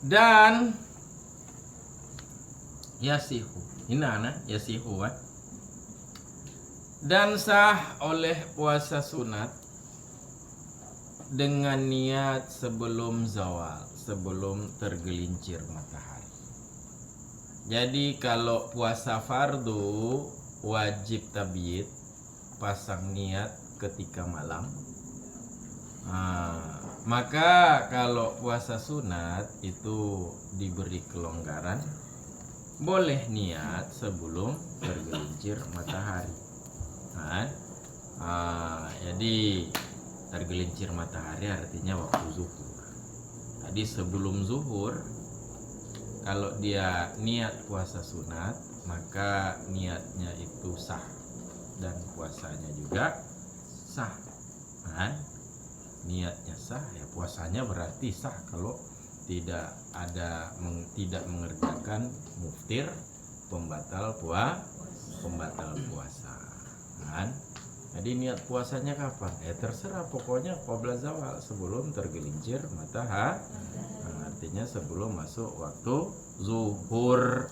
Dan yasihu, yasihu dan sah oleh puasa sunat dengan niat sebelum zawal, sebelum tergelincir matahari. Jadi kalau puasa fardu wajib tabiat, pasang niat ketika malam. Maka kalau puasa sunat itu diberi kelonggaran, boleh niat sebelum tergelincir matahari. Jadi tergelincir matahari artinya waktu zuhur. Tadi sebelum zuhur, kalau dia niat puasa sunat, maka niatnya itu sah dan puasanya juga sah. Niatnya sah, ya puasanya berarti sah kalau tidak mengerjakan muftir, pembatal puasa. Jadi niat puasanya kapan? Terserah, pokoknya qabla zawal, sebelum tergelincir matahari. Artinya sebelum masuk waktu zuhur.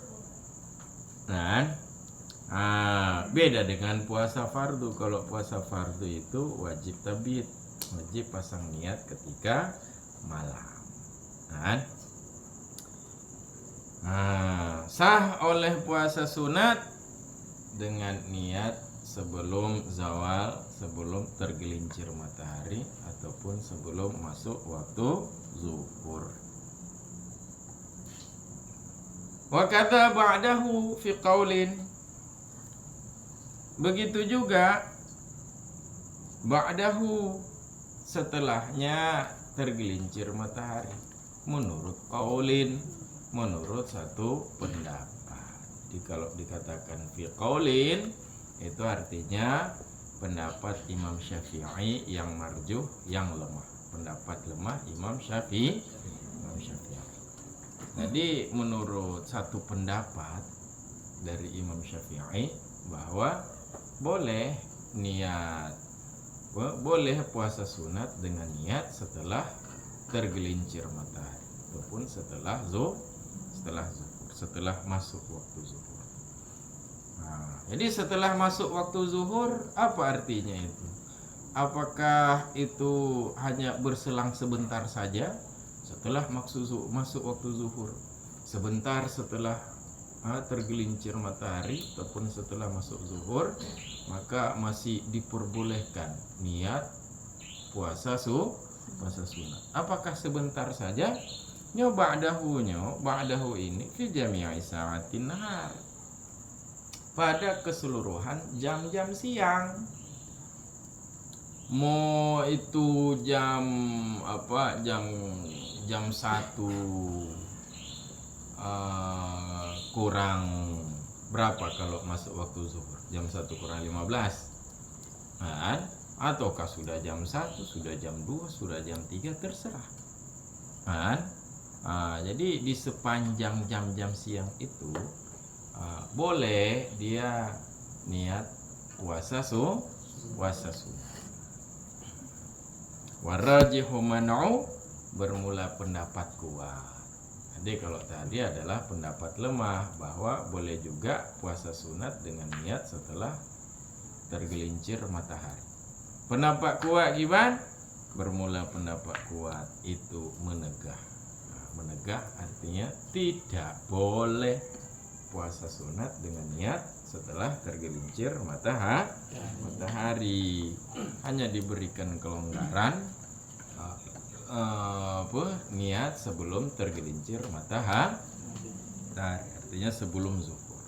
Beda dengan puasa fardu. Kalau puasa fardu itu wajib tabiat, wajib pasang niat ketika malam. Sah oleh puasa sunat dengan niat sebelum zawal, sebelum tergelincir matahari, ataupun sebelum masuk waktu zuhur. Wa kadza ba'dahu fi qaulin. Begitu juga ba'dahu, setelahnya tergelincir matahari, menurut qaulin, menurut satu pendapat. Jadi kalau dikatakan fi qaulin, itu artinya pendapat Imam Syafi'i yang marjuh, yang lemah. Pendapat lemah Imam Syafi'i. Jadi menurut satu pendapat dari Imam Syafi'i bahwa boleh puasa sunat dengan niat setelah tergelincir matahari ataupun setelah masuk waktu zuhur. Jadi setelah masuk waktu zuhur, apa artinya itu? Apakah itu hanya berselang sebentar saja setelah masuk waktu zuhur, sebentar setelah tergelincir matahari ataupun setelah masuk zuhur, maka masih diperbolehkan niat puasa sunat? Apakah sebentar saja? Ba'dahu ini fi jami'i sa'atin nahar, pada keseluruhan jam-jam siang. Mau itu jam 1 kurang berapa kalau masuk waktu zuhur? Jam 1 kurang 15. Ataukah sudah jam 1, sudah jam 2, sudah jam 3, terserah. Jadi di sepanjang jam-jam siang itu boleh dia niat puasa sunat. Warajihu man'u, bermula pendapat kuat. Jadi kalau tadi adalah pendapat lemah bahwa boleh juga puasa sunat dengan niat setelah tergelincir matahari. Pendapat kuat gimana? Bermula pendapat kuat itu menegah. Menegah artinya tidak boleh puasa sunat dengan niat setelah tergelincir matahari. Hanya diberikan kelonggaran niat sebelum tergelincir matahari, artinya sebelum zuhur.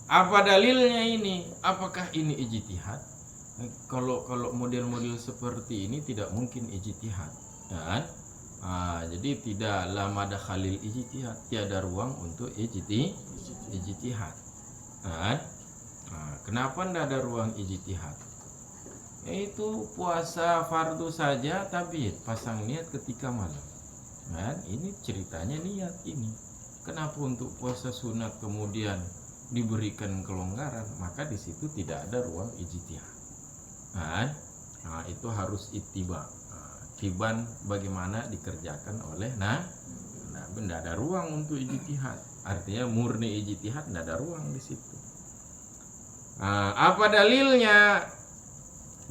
Apa dalilnya ini? Apakah ini ijtihad? Kalau model-model seperti ini tidak mungkin ijtihad, kan? Jadi tidak lama ada khalil ijtihad, tiada ruang untuk ijtihad. Kenapa tidak ada ruang ijtihad? Yaitu puasa fardu saja tapi pasang niat ketika malam. Ini ceritanya niat ini. Kenapa untuk puasa sunat kemudian diberikan kelonggaran? Maka di situ tidak ada ruang ijtihad. Itu harus ittiba. Tiban bagaimana dikerjakan oleh Tidak ada ruang untuk ijtihad. Artinya murni ijtihad, tidak ada ruang di situ. Apa dalilnya?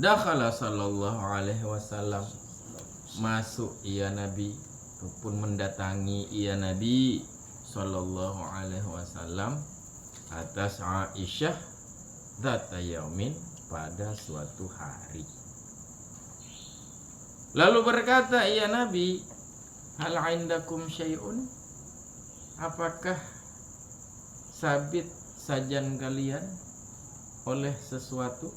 Dakhala sallallahu alaihi wasallam, masuk ia Nabi ataupun mendatangi ia Nabi sallallahu alaihi wasallam atas Aisyah dzata yaumin, pada suatu hari. Lalu berkata ia Nabi, hal indakum syai'un, apakah sabit sajan kalian oleh sesuatu?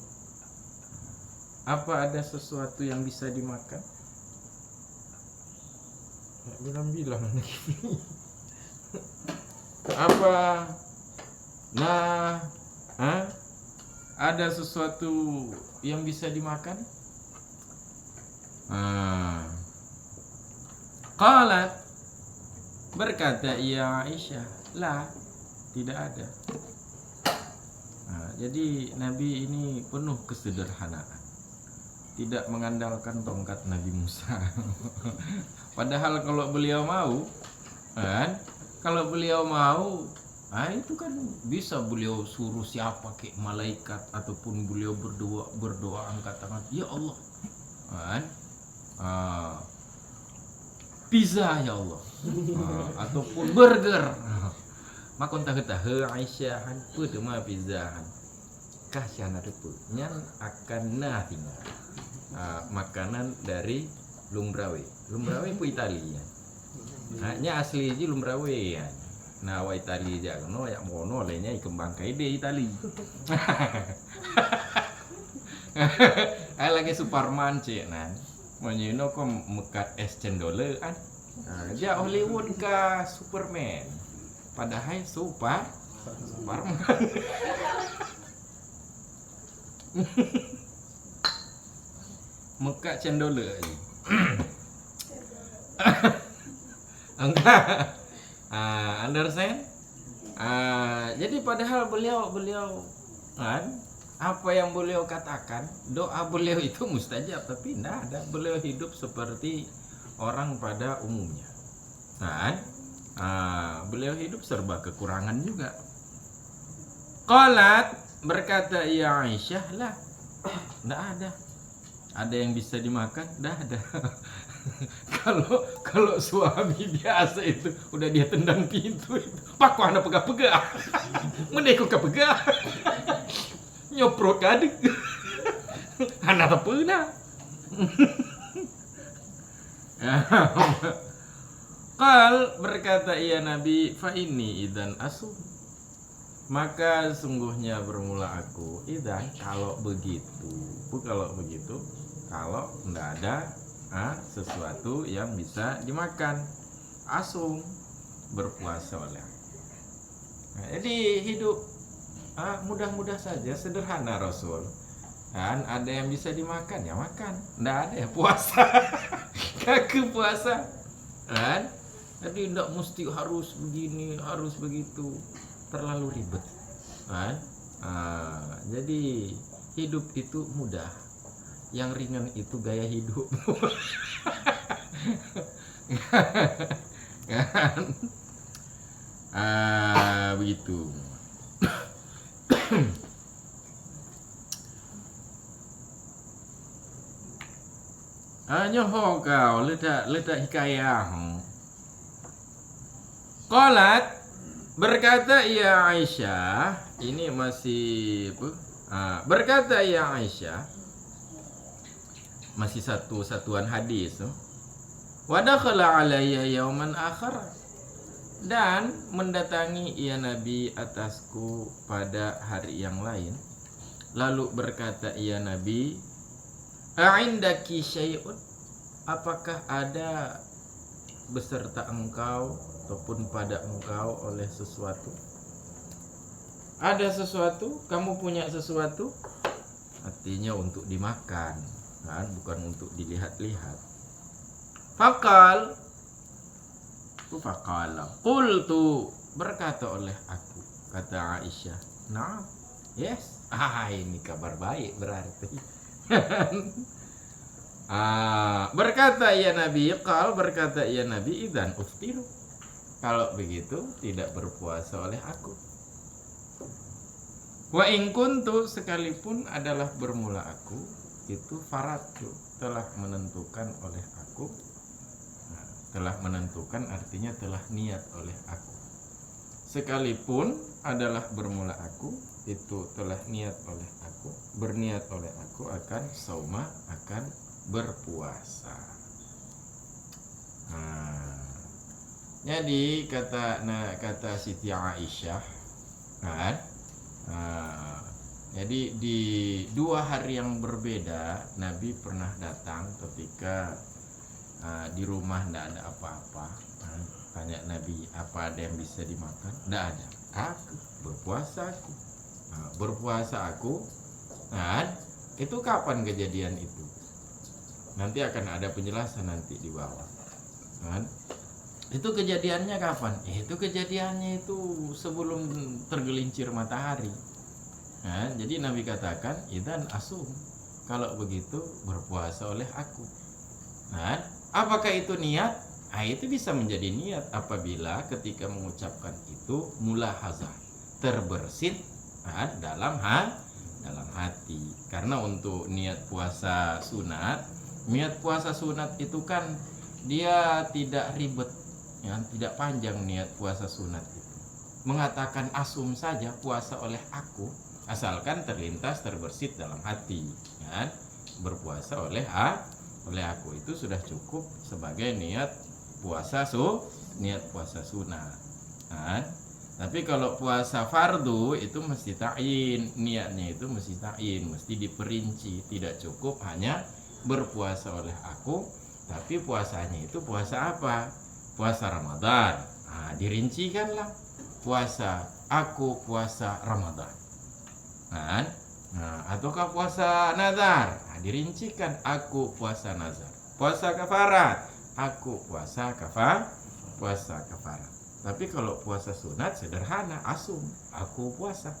Apa ada sesuatu yang bisa dimakan? Bilang-bilang apa? Ada sesuatu yang bisa dimakan? Qalat, berkata ia Aisyah, la, tidak ada. Jadi Nabi ini penuh kesederhanaan, tidak mengandalkan tongkat Nabi Musa. Padahal kalau beliau mau, itu kan bisa beliau suruh siapa kek, malaikat ataupun beliau berdoa angkat tangan, ya Allah, pizza ya Allah, ataupun burger. Makon tak Aisyah pada mah pizza kasyana depu nyan akan tinggal makanan dari Lumbrawe pu Italia. Nya asli ji Lumbrawe ya. Nah, wa Italia aja no ya mono lainnya kembang kaide Italia. Lagi Superman cek nan. Menyino kok mekat es cendol kan. Dia Hollywood ka Superman. Padahal Superman. Mekat cendol aja. Enggak. Understand? Jadi padahal beliau kan apa yang beliau katakan, doa beliau itu mustajab, tapi tidak ada. Beliau hidup seperti orang pada umumnya. Beliau hidup serba kekurangan juga. Qalat, berkata ia Aisyah, lah, tidak ada. Ada yang bisa dimakan? Tidak ada. Kalau suami biasa itu udah dia tendang pintu itu, pak kok anda pegah-pegah, mendeko kepegah, nyoprot kadek, anda tak pernah. Qal, berkata ia Nabi, fa ini idan asu, maka sungguhnya bermula aku idan, kalau begitu kalau tidak ada sesuatu yang bisa dimakan, asum, berpuasa oleh. Jadi hidup mudah-mudah saja, sederhana Rasul. Kan ada yang bisa dimakan ya makan, tidak ada ya puasa. Kaki puasa kan. Jadi tidak mesti harus begini, harus begitu, terlalu ribet kan. Jadi hidup itu mudah, yang ringan itu gaya hidup. Kan? Begitu. Nyoho kau letak hikayah. Qalat, berkata ia Aisyah, ini masih berkata ia Aisyah, masih satuan hadis. Wa dakhala alayya yauman akhar, dan mendatangi ia Nabi atasku pada hari yang lain. Lalu berkata ia Nabi, a'indaki syai'un, apakah ada beserta engkau ataupun pada engkau oleh sesuatu? Ada sesuatu? Kamu punya sesuatu? Artinya untuk dimakan, kan? Bukan untuk dilihat-lihat. Faqala, qultu, berkata oleh aku, kata Aisyah, nah, yes, ini kabar baik berarti. Berkata ya Nabi, berkata ya Nabi, idzan uftiru, kalau begitu tidak berpuasa oleh aku. Wa in kuntu, sekalipun adalah bermula aku, itu faratu, telah menentukan oleh aku. Nah, telah menentukan artinya telah niat oleh aku. Sekalipun adalah bermula aku, itu telah niat oleh aku, berniat oleh aku akan sauma, akan berpuasa. Nah, jadi kata Siti Aisyah kan, jadi di 2 hari yang berbeda Nabi pernah datang ketika di rumah tidak ada apa-apa. Tanya Nabi, apa ada yang bisa dimakan? Tidak ada. Aku berpuasa aku. Berpuasa aku. Nah, itu kapan kejadian itu? Nanti akan ada penjelasan nanti di bawah. Nah, itu kejadiannya kapan? Itu kejadiannya itu sebelum tergelincir matahari. Nah, jadi Nabi katakan, idzan asum, kalau begitu berpuasa oleh aku. Nah, apakah itu niat? Itu bisa menjadi niat apabila ketika mengucapkan itu mulahazah, terbersit dalam hati. Karena untuk niat puasa sunat itu kan dia tidak ribet, ya, tidak panjang niat puasa sunat itu. Mengatakan asum saja puasa oleh aku, asalkan terlintas terbersit dalam hati, ya, berpuasa oleh aku itu sudah cukup sebagai niat puasa sunat. Nah, tapi kalau puasa fardu itu mesti ta'yin, niatnya itu mesti ta'yin, mesti diperinci, tidak cukup hanya berpuasa oleh aku, tapi puasanya itu puasa apa? Puasa Ramadan. Dirincikanlah, puasa aku puasa Ramadan. Ataukah puasa nazar? Dirincikan, aku puasa nazar. Puasa kafarat, aku puasa kafarat. Tapi kalau puasa sunat sederhana, asum, aku puasa.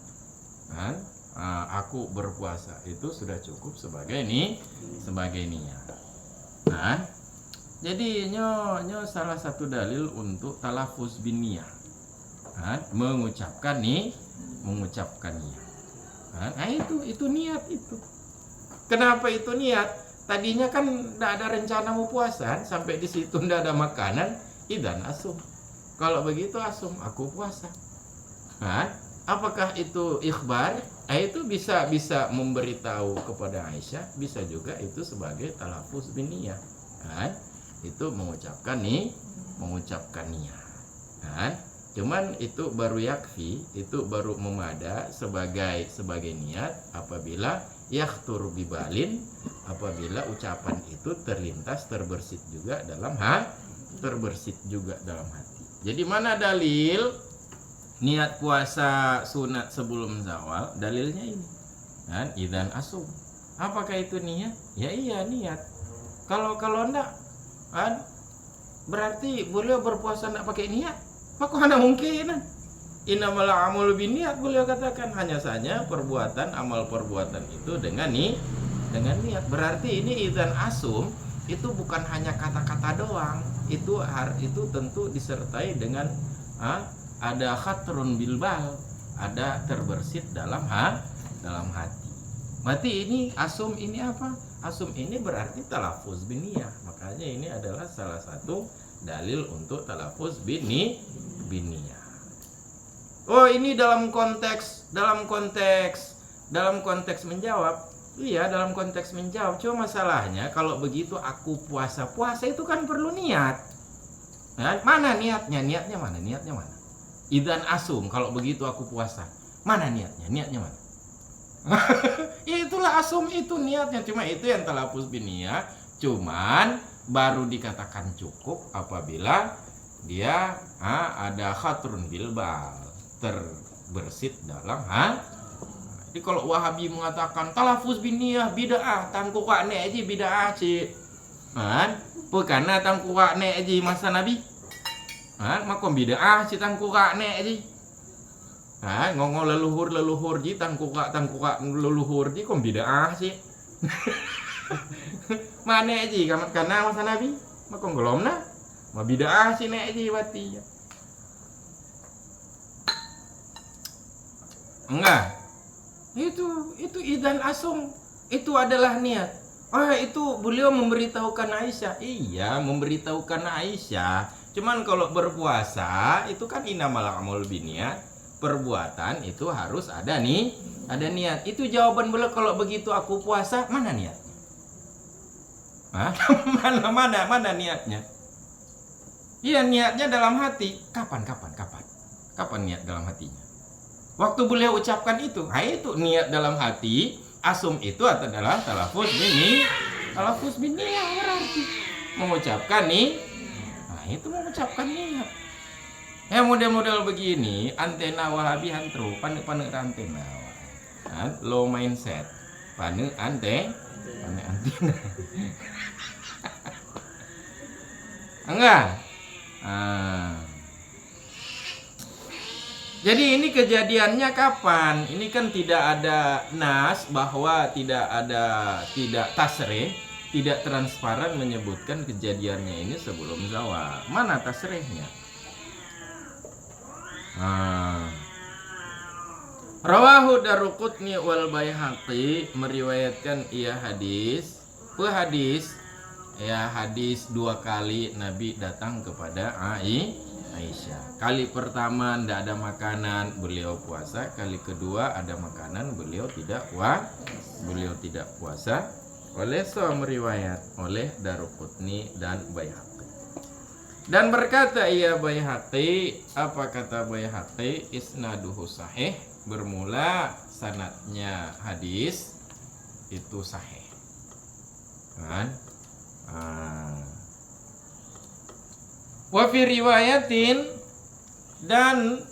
Aku berpuasa itu sudah cukup sebagai niat. Jadi nyo salah satu dalil untuk talafuz bin niyah. Mengucapkan niat. Itu niat itu. Kenapa itu niat? Tadinya kan tidak ada rencana mau puasa, sampai di situ tidak ada makanan, idzan asum. Kalau begitu asum, aku puasa. Apakah itu ikhbar? Itu bisa memberitahu kepada Aisyah, bisa juga itu sebagai talafuz bin niyah. Itu mengucapkan niat. Cuman itu baru yakfi, itu baru memada sebagai niat apabila yakhtur bibalin, apabila ucapan itu terlintas terbersit juga dalam hati. Jadi mana dalil niat puasa sunat sebelum zawal? Dalilnya ini. Idzan asum. Apakah itu niat? Ya iya niat. Kalau enggak, berarti beliau berpuasa enggak pakai niat? Maka mana mungkin? Innamal a'malu binniyat, beliau katakan, hanya saja amal perbuatan itu dengan niat. Berarti ini idzan asum itu bukan hanya kata-kata doang, itu tentu disertai dengan ada khatrun bilbal, ada terbersit dalam hati. Berarti ini asum ini apa? Asum ini berarti talafuz bin niyah. Makanya ini adalah salah satu dalil untuk talafuz bin niyah. Oh, ini dalam konteks menjawab. Iya, dalam konteks menjawab. Cuma masalahnya kalau begitu aku puasa itu kan perlu niat. Mana niatnya? Niatnya mana? Idzan asum, kalau begitu aku puasa. Mana niatnya? Niatnya mana? Ya itulah asum, itu niatnya. Cuma itu yang talafuz bin niyah. Cuman baru dikatakan cukup apabila dia ada khatrun bilbal, terbersit dalam Jadi kalau Wahabi mengatakan talafuz bin niyah bid'ah, tangku kak nek aja bid'ah cik. Bukan tangku kak nek aja masa Nabi. Makom bid'ah cik tangku kak nek aja. Ngomong leluhur ji tangku kak leluhur ji kom bid'ah cik. Mana aja karena masa Nabi? Makom belum nah. Ma bid'ah cik nek aja wati. Enggak. Itu idzan asum. Itu adalah niat. Itu beliau memberitahukan Aisyah. Iya, memberitahukan Aisyah. Cuman kalau berpuasa itu kan innamal a'malu binniyat. Perbuatan itu harus ada niat. Itu jawaban beliau. Kalau begitu aku puasa, mana niatnya? Mana niatnya? Iya, niatnya dalam hati. Kapan niat dalam hatinya? Waktu beliau ucapkan itu niat dalam hati. Asum itu adalah talafuz binniyah berarti mengucapkan itu mengucapkan niat. Model-model begini antena Wahabi hantru panek antena. Low mindset. Panek antena. Enggak. Jadi ini kejadiannya kapan? Ini kan tidak ada nas bahwa tidak tasrih, tidak transparan menyebutkan kejadiannya ini sebelum zawal. Mana tasrihnya? Rawahu Daruqutni wal Baihaqi meriwayatkan hadis dua kali Nabi datang kepada Aisyah. Kali pertama tidak ada makanan, beliau puasa. Kali kedua ada makanan, beliau tidak puasa. Oleh meriwayat oleh Daruqutni dan Baihaqi. Dan berkata Baihaqi, apa kata Baihaqi? Isnaduhu sahih, bermula sanadnya hadis itu sahih. Kan? Wa fi riwayatin, dan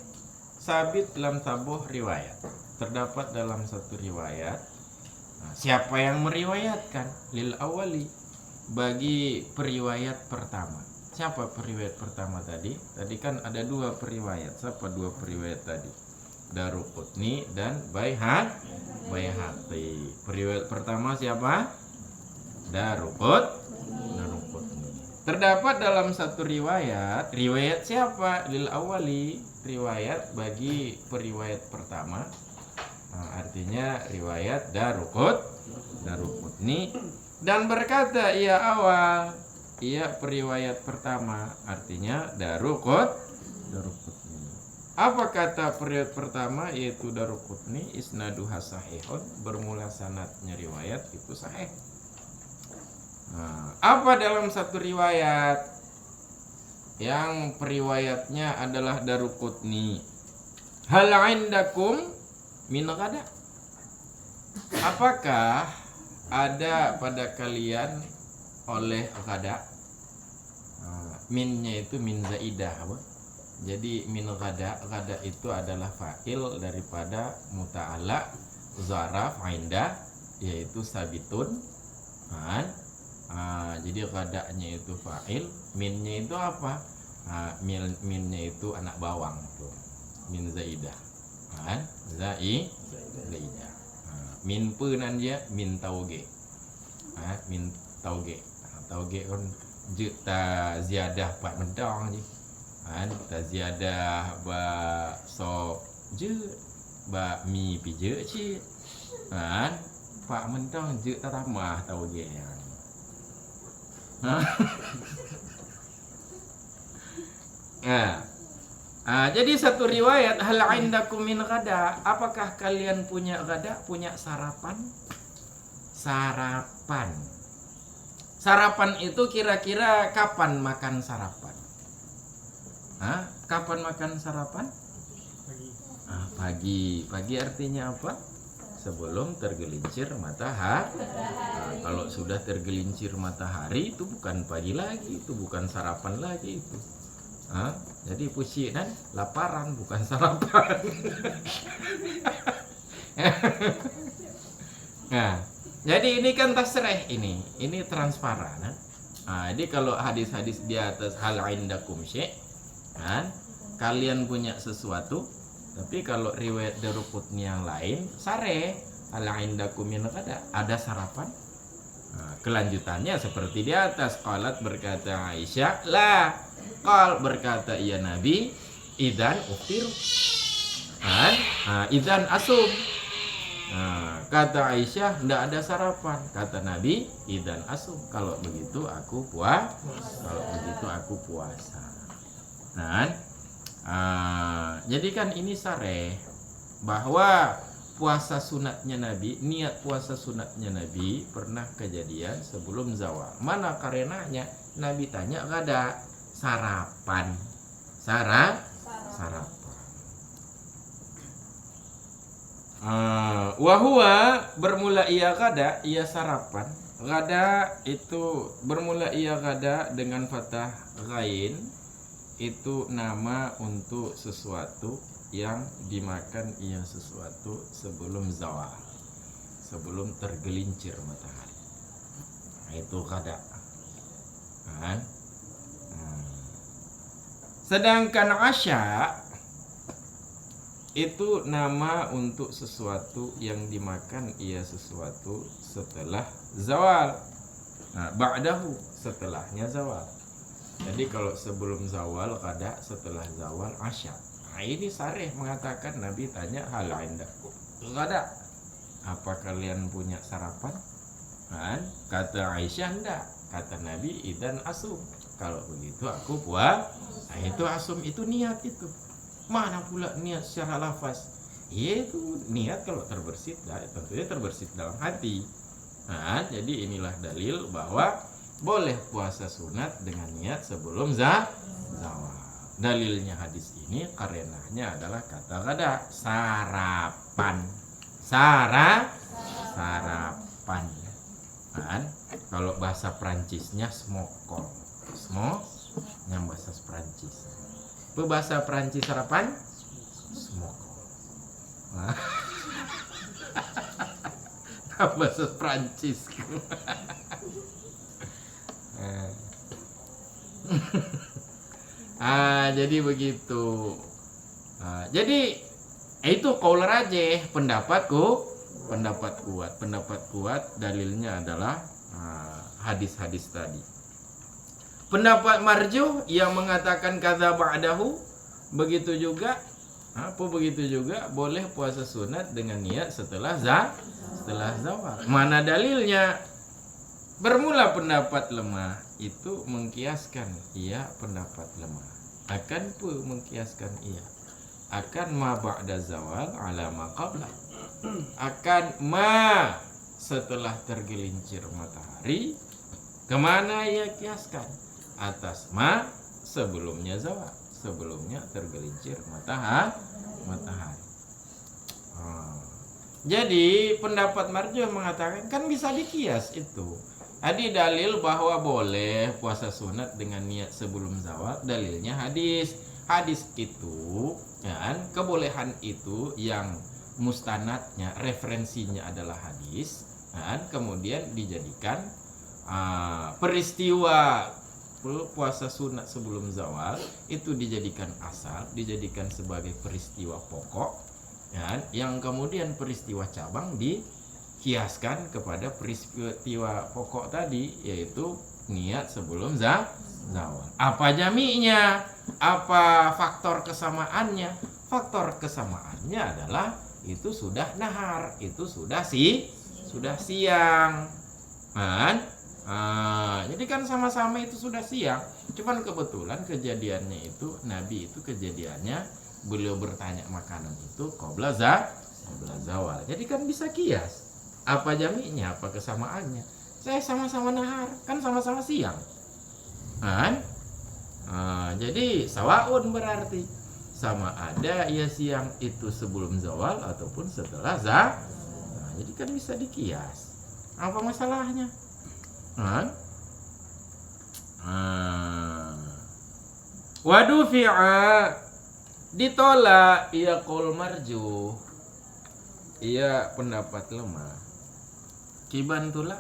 sabit dalam tabuh riwayat. Terdapat dalam satu riwayat. Siapa yang meriwayatkan? Lil awali, bagi periwayat pertama. Siapa periwayat pertama tadi? Tadi kan ada dua periwayat. Siapa dua periwayat tadi? Daruqutni dan Baihaqi. Periwayat pertama siapa? Daruqutni. Terdapat dalam satu riwayat siapa? Lil awali, riwayat bagi periwayat pertama. Artinya riwayat Daruqutni, dan berkata periwayat pertama, artinya Daruqutni. Apa kata periwayat pertama, yaitu Daruqutni? Isnaduha sahihun, bermula sanadnya riwayat itu sahih. Apa dalam satu riwayat yang periwayatnya adalah Daruqutni? Hal indakum min ghada? Apakah ada pada kalian oleh ghada? Minnya itu min zaidah. Jadi min ghada itu adalah fa'il daripada muta'ala zaraf inda, yaitu sabitun. Jadi ghadanya itu fa'il, minnya itu apa? Minnya itu anak bawang tuh. Min zaidah. Zaidah. Min punan dia min tauge. Min tauge. Tauge kan juta ziyadah pak mendong je. Ta ziyadah ba sop je, ba mi pije je. Pak mendong je taramah tauge. Jadi satu riwayat, hal indakum min ghada? Apakah kalian punya ghada, punya sarapan? Sarapan itu kira-kira kapan makan sarapan? Kapan makan sarapan? Pagi. Pagi artinya apa? Sebelum tergelincir matahari. Kalau sudah tergelincir matahari itu bukan pagi lagi, itu bukan sarapan lagi itu. Jadi pusing kan, laparan bukan sarapan. Jadi ini kan tasrih, ini transparan. Jadi kalau hadis-hadis di atas hal indakum syai', kalian punya sesuatu. Tapi kalau riwayat Daruqutni yang lain, sare hal indakum min ghada, ada sarapan. Kelanjutannya seperti di atas. Qalat, berkata Aisyah, la. Qal, berkata Nabi, idzan uftir. Idzan asum. Kata Aisyah, tidak ada sarapan. Kata Nabi, idzan asum. Kalau begitu aku puasa. Jadi kan ini sareh bahwa puasa sunatnya Nabi, niat puasa sunatnya Nabi pernah kejadian sebelum zawal. Mana karenanya Nabi tanya kada sarapan. Sarapan. Wahua bermula ia kada, ia sarapan. Kada itu bermula ia kada dengan fathah ghain, itu nama untuk sesuatu yang dimakan ia sesuatu sebelum zawal, sebelum tergelincir matahari. Itu kada. Sedangkan asya itu nama untuk sesuatu yang dimakan ia sesuatu setelah zawal. Ba'dahu, setelahnya zawal. Jadi kalau sebelum zawal kada, setelah zawal asya. Ini sareh mengatakan Nabi tanya hal indakum. Kada. Apa kalian punya sarapan? Kata Aisyah enggak. Kata Nabi idzan asum. Kalau begitu aku puasa. Itu asum itu niat itu. Mana pula niat secara lafaz? Itu niat kalau terbersit, tentunya terbersit dalam hati. Jadi inilah dalil bahwa boleh puasa sunat dengan niat sebelum zawal. Dalilnya hadis ini karenanya adalah kata kada sarapan. Sarapan. Kalau bahasa Prancisnya smokol. Yang bahasa Prancis. Bahasa Prancis sarapan smoke. Bahasa Prancis. Jadi begitu. Jadi itu qaul rajih, pendapat kuat dalilnya adalah hadis-hadis tadi. Pendapat marjuh yang mengatakan kadza ba'dahu, begitu juga boleh puasa sunat dengan niat setelah zawal. Mana dalilnya? Bermula pendapat lemah itu mengkiaskan ia pendapat lemah. Akan mengkiaskan ia akan ma ba'da zawal ala ma qabla. Akan ma setelah tergelincir matahari, kemana ia kiaskan? Atas ma sebelumnya zawal, sebelumnya tergelincir matahari. Jadi pendapat marjuh mengatakan kan bisa dikias itu. Ada dalil bahwa boleh puasa sunat dengan niat sebelum zawal. Dalilnya hadis itu kan, kebolehan itu yang mustanadnya, referensinya adalah hadis kan, kemudian dijadikan peristiwa puasa sunat sebelum zawal itu dijadikan asal, dijadikan sebagai peristiwa pokok, ya, yang kemudian peristiwa cabang dikiaskan kepada peristiwa pokok tadi, yaitu niat sebelum zawal. Apa jami'nya? Apa faktor kesamaannya? Faktor kesamaannya adalah itu sudah nahar, itu sudah siang, kan? Jadi kan sama-sama itu sudah siang. Cuman kebetulan kejadiannya itu Nabi itu kejadiannya beliau bertanya makanan itu qabla zawal. Jadi kan bisa kias. Apa jami'nya? Apa kesamaannya? Saya sama-sama nahar, kan sama-sama siang. Kan? Jadi sawaun berarti sama ada ya siang itu sebelum zawal ataupun setelah zawal. Jadi kan bisa dikias. Apa masalahnya? Wadufi'a ditolak ia qaul marjuh, ia pendapat lemah. Kiban tula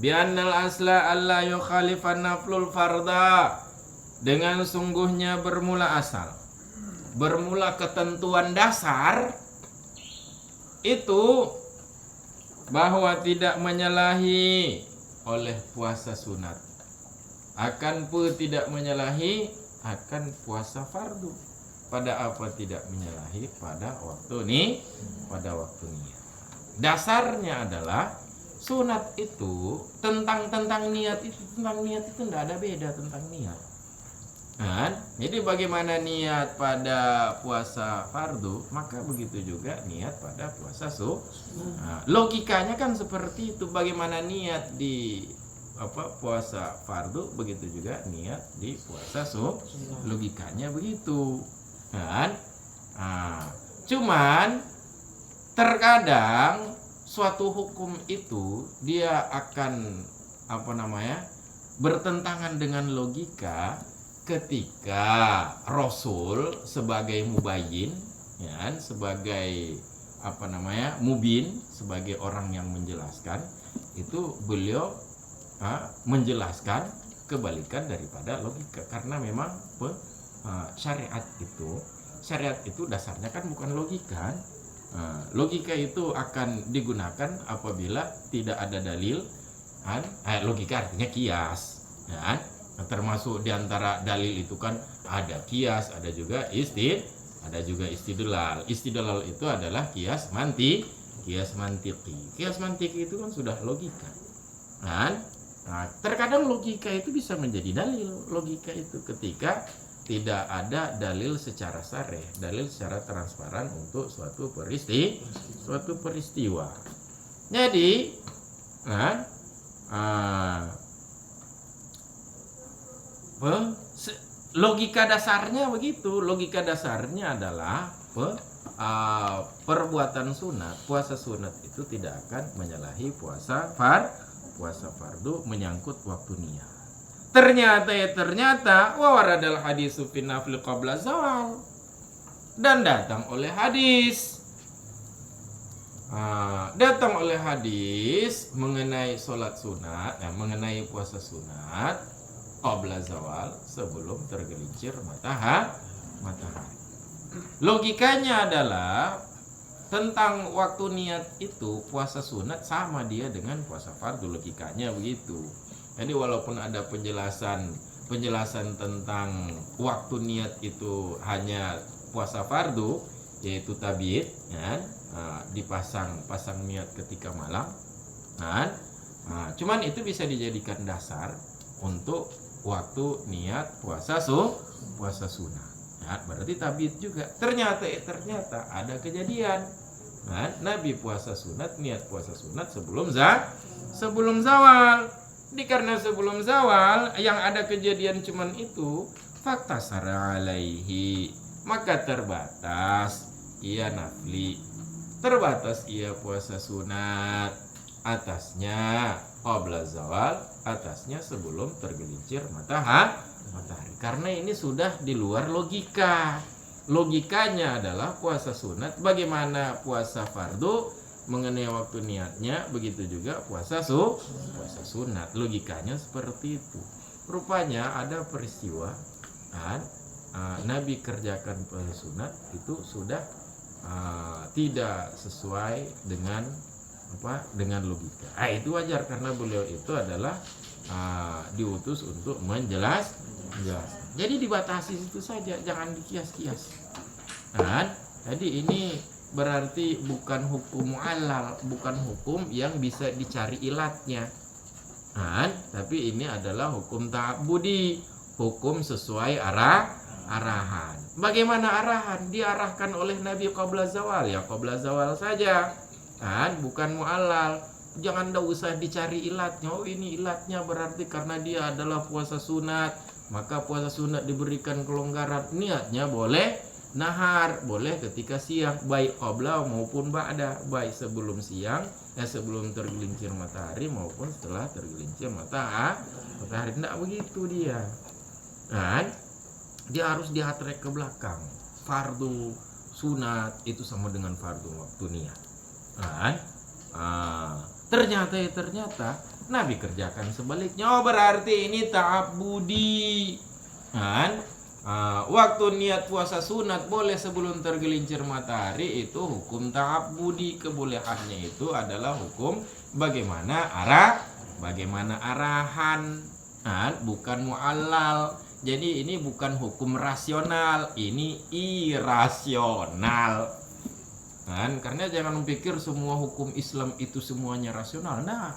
bi'annal asla alla yukhalifan naflul farda, dengan sungguhnya bermula asal, bermula ketentuan dasar itu bahwa tidak menyalahi oleh puasa sunat, akan tidak menyalahi akan puasa fardu. pada apa tidak menyalahi pada waktu niat. Dasarnya adalah sunat itu tentang niat itu tidak ada beda tentang niat. Kan? Jadi bagaimana niat pada puasa fardu, maka begitu juga niat pada puasa sunnah. Logikanya kan seperti itu. Bagaimana niat di puasa fardu, begitu juga niat di puasa sunnah. Logikanya begitu. Kan? Cuman terkadang suatu hukum itu dia akan bertentangan dengan logika ketika Rasul sebagai mubayyin, ya, sebagai mubin, sebagai orang yang menjelaskan, itu beliau menjelaskan kebalikan daripada logika, karena memang syariat itu dasarnya kan bukan logika. Logika itu akan digunakan apabila tidak ada dalil. Logika artinya kias, ya. Termasuk diantara dalil itu kan ada kias, ada juga istidlal. Istidlal itu adalah kias mantiki. Kias mantiki itu kan sudah logika. Terkadang logika itu bisa menjadi dalil. Logika itu ketika tidak ada dalil secara sareh, dalil secara transparan untuk suatu peristiwa. Jadi, logika dasarnya begitu. Logika dasarnya adalah perbuatan sunat, puasa sunat itu tidak akan menyalahi puasa fardu menyangkut waktu niat. Ternyata waradal hadisu fi nafli qabla zawal, dan datang oleh hadis mengenai sholat sunat, mengenai puasa sunat qabla zawal, sebelum tergelincir matahari. Logikanya adalah tentang waktu niat itu puasa sunat sama dia dengan puasa fardu, logikanya begitu. Jadi walaupun ada penjelasan tentang waktu niat itu hanya puasa fardu, yaitu tabiat, ya, dipasang niat ketika malam, cuman itu bisa dijadikan dasar untuk waktu niat puasa sunnah. Berarti tabiat juga. Ternyata ada kejadian. Nabi puasa sunat, niat puasa sunat sebelum zawal. Karena sebelum zawal yang ada kejadian cuman itu, fakta sara alaihi, maka terbatas ia nafli, terbatas ia puasa sunat atasnya qabla zawal, atasnya sebelum tergelincir matahari. Karena ini sudah di luar logika. Logikanya adalah puasa sunat bagaimana puasa fardu mengenai waktu niatnya, begitu juga puasa sunat. Logikanya seperti itu. Rupanya ada peristiwa Nabi kerjakan puasa sunat itu sudah tidak sesuai dengan logika. Itu wajar karena beliau itu adalah diutus untuk menjelaskan. Jadi dibatasi itu saja, jangan dikias-kias. Jadi ini berarti bukan hukum mu'allal, bukan hukum yang bisa dicari ilatnya. Tapi ini adalah hukum ta'abbudi, hukum sesuai arahan. Bagaimana arahan? Diarahkan oleh Nabi qabla zawal, ya qabla zawal saja. Bukan mu'allal. Jangan usah dicari ilatnya. Oh, ini ilatnya berarti karena dia adalah puasa sunat, maka puasa sunat diberikan kelonggaran. Niatnya boleh nahar, boleh ketika siang, baik qabla maupun ba'da, baik sebelum siang, sebelum tergelincir matahari maupun setelah tergelincir matahari. Tidak begitu dia. Dia harus dihatrek ke belakang. Fardu sunat itu sama dengan fardu waktu niat. Ternyata Nabi kerjakan sebaliknya. Oh, berarti ini ta'abbudi. Waktu niat puasa sunat boleh sebelum tergelincir matahari, itu hukum ta'abbudi. Kebolehannya itu adalah hukum bagaimana arahan. bukan mu'allal. Jadi ini bukan hukum rasional, ini irasional. Karena jangan pikir semua hukum Islam itu semuanya rasional. Nah,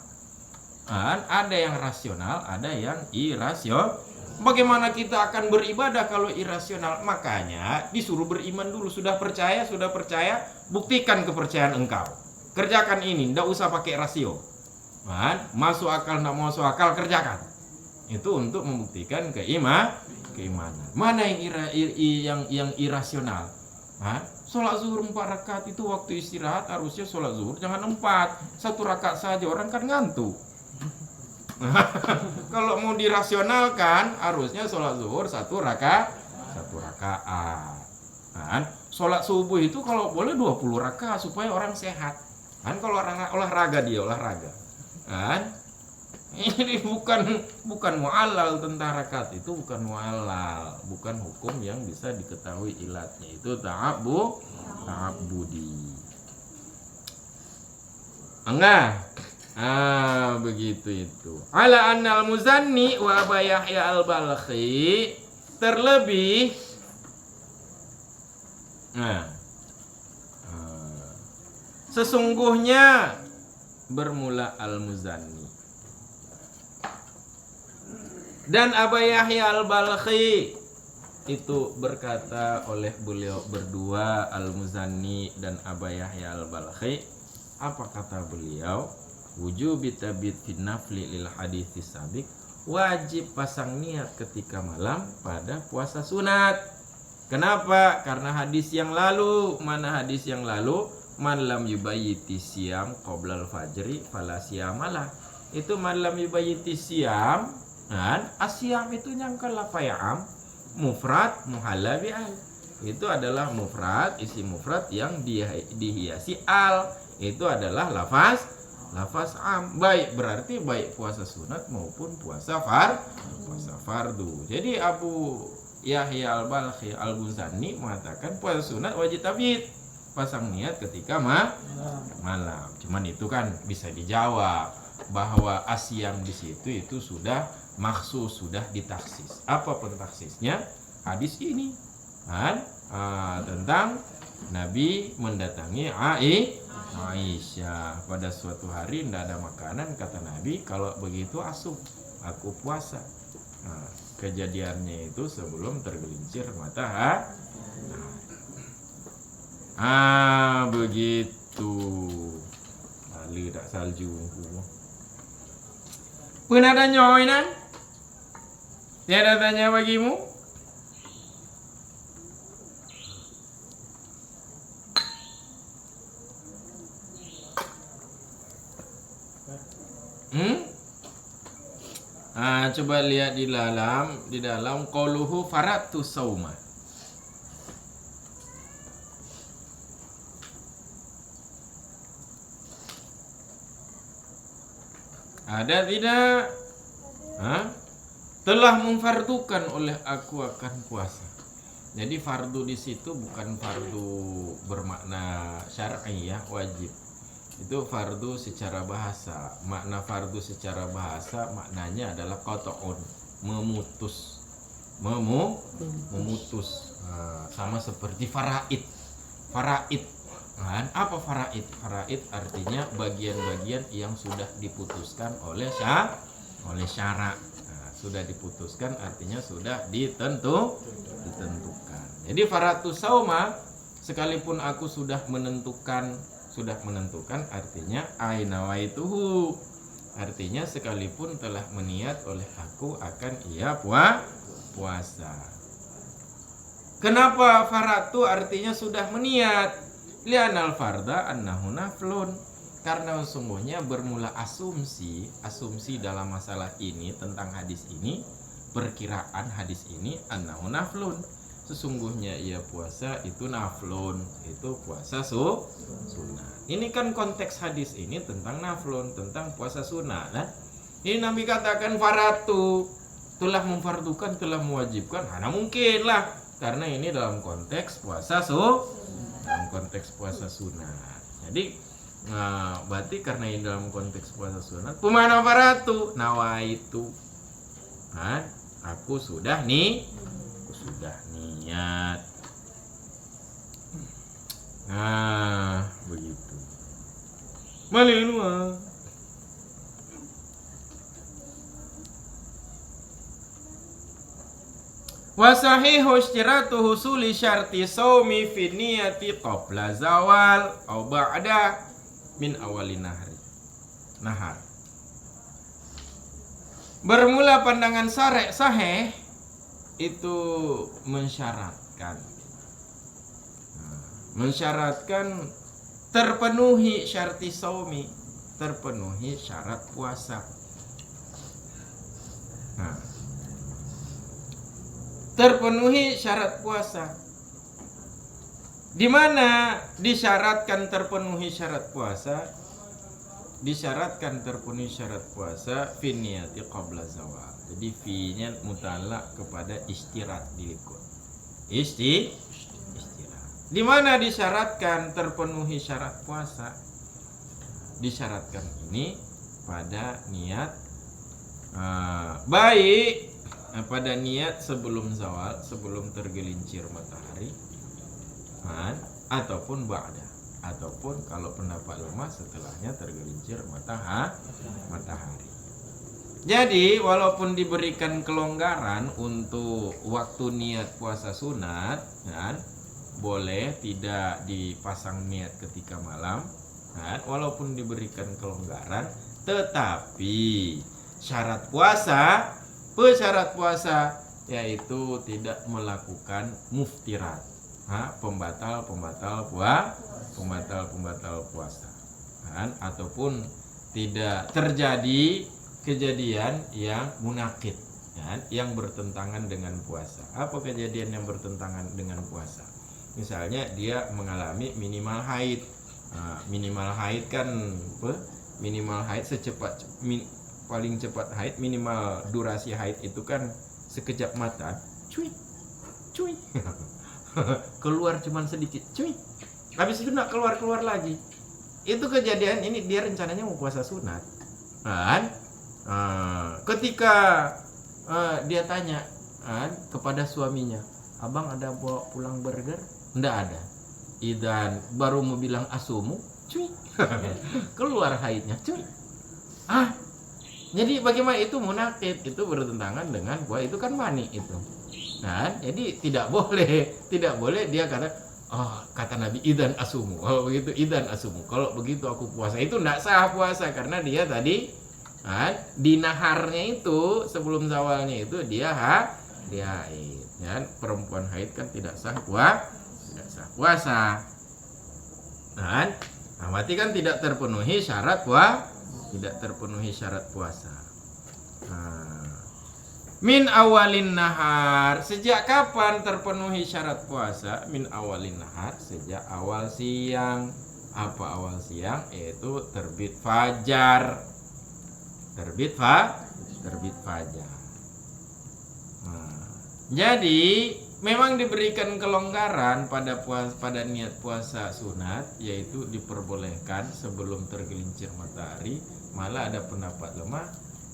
ada yang rasional, ada yang irasional. Bagaimana kita akan beribadah kalau irasional? Makanya disuruh beriman dulu. Sudah percaya, buktikan kepercayaan engkau. Kerjakan ini, tidak usah pakai rasio. Masuk akal, tidak masuk akal, kerjakan. Itu untuk membuktikan keimanan. Mana yang irasional? Sholat zuhur 4 rakaat itu waktu istirahat, harusnya sholat zuhur jangan 4, 1 rakaat saja, orang kan ngantuk. Kalau mau dirasionalkan, harusnya sholat zuhur 1 rakaat. Sholat subuh itu kalau boleh 20 rakaat supaya orang sehat. Kalau orang olahraga, dia olahraga. Ini bukan mu'allal tentang rakaat, itu bukan mu'allal, bukan hukum yang bisa diketahui ilatnya. Itu ta'abbudi. Enggak. Begitu itu. Ala annal muzanni wa Aba Yahya al-Balkhi, terlebih sesungguhnya bermula al-Muzanni dan Aba Yahya al-Balkhi itu berkata oleh beliau berdua, al-Muzanni dan Aba Yahya al-Balkhi. Apa kata beliau? Wujubi tabit fi nafli lil hadits sabiq, wajib pasang niat ketika malam pada puasa sunat. Kenapa? Karena hadis yang lalu. Mana hadis yang lalu? Man lam yubayyiti siyam qoblal fajri fala siyamalah. Itu man lam yubayyiti siyam, dan asyam itu nyangkal apa ya am? Mufrad muhalla bi al. Itu adalah mufrad, isi mufrad yang dihiasi al. Itu adalah lafaz am. Berarti baik puasa sunat maupun puasa fardu. Jadi Abu Yahya al-Balkhi al-Muzanni mengatakan puasa sunat wajib tabit, pasang niat ketika malam. Cuman itu kan bisa dijawab bahwa asyam di situ itu sudah maksus, sudah ditaksis. Apa pentaksisnya? Hadis ini tentang Nabi mendatangi Aisyah pada suatu hari, tidak ada makanan, kata Nabi, kalau begitu aku puasa. Kejadiannya itu sebelum tergelincir matahari. Begitu. Lalu tak salju. Pernah ada nyoinan? Tiada tanya bagimu? Coba lihat di dalam qauluhu faratu sauma. Ada tidak? Telah memfardukan oleh aku akan puasa. Jadi fardu di situ bukan fardu bermakna syar'i ya, wajib. Itu fardu secara bahasa. Makna fardu secara bahasa maknanya adalah qat'un, memutus. Sama seperti faraid. Apa faraid? Faraid artinya bagian-bagian yang sudah diputuskan oleh syarak. Sudah diputuskan artinya sudah ditentukan. Jadi faratu sauma, sekalipun aku sudah menentukan artinya ainawaituhu, artinya sekalipun telah meniat oleh aku akan ia puasa. Kenapa faratu artinya sudah meniat? Li'anal farda annahu naflun, karena sesungguhnya bermula asumsi dalam masalah ini tentang hadis ini, perkiraan hadis ini annahu naflun, sesungguhnya ia puasa itu naflun, itu puasa sunat. Ini kan konteks hadis ini tentang naflun, tentang puasa sunat. Ini Nabi katakan faratu, telah memfardukan, telah mewajibkan. Mana mungkin lah, karena ini dalam konteks puasa sunat. Jadi berarti karena ini dalam konteks puasa sunat, pemana faratu nawaitu. Aku sudah niat. Nah, begitu. Malilua. Wa sahihu istiratu husuli syarti shaumi fi niyati qabla zawal au ba'da min awalin nahar. Bermula pandangan sahih itu mensyaratkan terpenuhi syarti shaumi, terpenuhi syarat puasa. Terpenuhi syarat puasa. Di mana disyaratkan terpenuhi syarat puasa? Disyaratkan terpenuhi syarat puasa fi niyati qabla zawal. Jadi fi-nya muta'allaq kepada istirat dilikut. Istirat. Di mana disyaratkan terpenuhi syarat puasa? Disyaratkan ini pada niat baik pada niat sebelum zawal, sebelum tergelincir matahari, ataupun ba'da, ataupun kalau pendapat lemah setelahnya tergelincir matahari. Jadi walaupun diberikan kelonggaran untuk waktu niat puasa sunat, boleh tidak dipasang niat ketika malam, walaupun diberikan kelonggaran, tetapi persyarat puasa yaitu tidak melakukan muftirat, pembatal puasa, ataupun tidak terjadi kejadian yang munakid, yang bertentangan dengan puasa. Apa kejadian yang bertentangan dengan puasa? Misalnya dia mengalami minimal haid. Minimal haid kan paling cepat haid, minimal durasi haid itu kan sekejap mata, cuy keluar cuman sedikit, cuy, habis itu nak keluar lagi. Itu kejadian ini dia rencananya mau puasa sunat, ketika dia tanya kepada suaminya, abang ada bawa pulang burger? Ndak ada. Idan baru mau bilang asumu, cuy keluar haidnya, cuy. Jadi bagaimana itu munakid, itu bertentangan dengan itu kan mani itu. Jadi tidak boleh dia kata Nabi idan asumu. Kalau begitu idan asumu. Kalau begitu aku puasa. Itu tidak sah puasa karena dia tadi di naharnya itu sebelum zawalnya itu dia haid. Perempuan haid kan tidak sah puasa. Berarti kan tidak terpenuhi syarat puasa. Min awalin nahar, sejak kapan terpenuhi syarat puasa? Min awalin nahar, sejak awal siang. Apa awal siang? Yaitu terbit fajar. Terbit fajar. Jadi memang diberikan kelonggaran pada niat puasa sunat, yaitu diperbolehkan sebelum tergelincir matahari. Malah ada pendapat lemah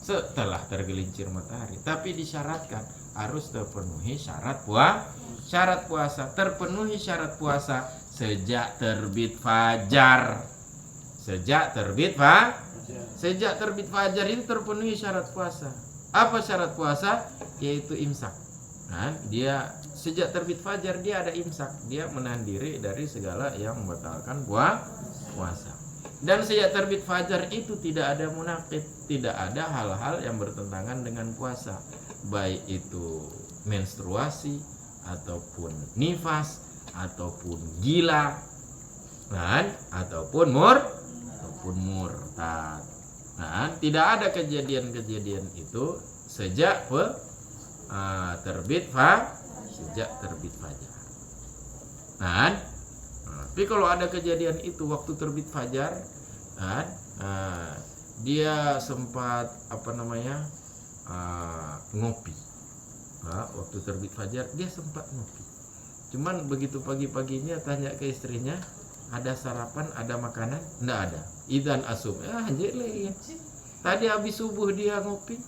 setelah tergelincir matahari, tapi disyaratkan harus terpenuhi syarat puasa. Terpenuhi syarat puasa sejak terbit fajar. Sejak terbit fajar itu terpenuhi syarat puasa. Apa syarat puasa? Yaitu imsak. Dia sejak terbit fajar dia ada imsak, dia menahan diri dari segala yang membatalkan puasa. Dan sejak terbit fajar itu tidak ada munakid, tidak ada hal-hal yang bertentangan dengan puasa, baik itu menstruasi ataupun nifas ataupun gila, ataupun murtad. Tidak ada kejadian-kejadian itu sejak terbit fajar. Tapi kalau ada kejadian itu waktu terbit fajar, dia sempat ngopi. Waktu terbit fajar dia sempat ngopi. Cuman begitu pagi-paginya tanya ke istrinya, ada sarapan, ada makanan? Nggak ada. Idan asum. Anjir lagi. Tadi habis subuh dia ngopi.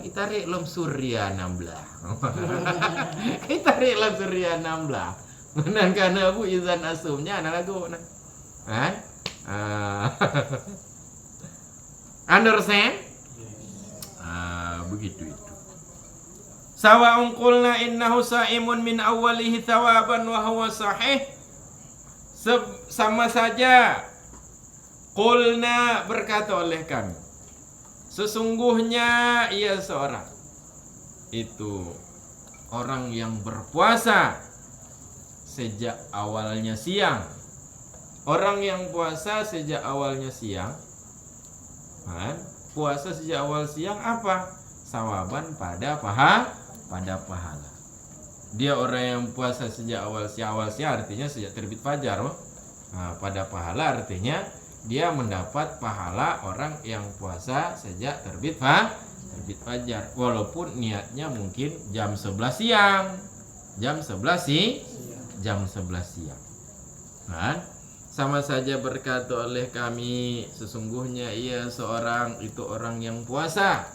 Itarik lom surya 16. Itarik lom surya 16. Menan kana bu izan asumnya ana lagu nah. Understand? Begitu itu. Sawa'un qulna innahu sa'imun min awwalihi thawaban wa huwa sahih. Sama saja qulna berkata oleh kami, sesungguhnya ia seorang itu orang yang berpuasa sejak awalnya siang. Orang yang puasa sejak awalnya siang, puasa sejak awal siang apa? Sawaban pada pahala. Dia orang yang puasa sejak awal siang artinya sejak terbit fajar. Pada pahala artinya dia mendapat pahala orang yang puasa sejak terbit fajar. Walaupun niatnya mungkin jam 11 siang. Jam 11 siang. Sama saja berkata oleh kami, sesungguhnya ia seorang itu orang yang puasa.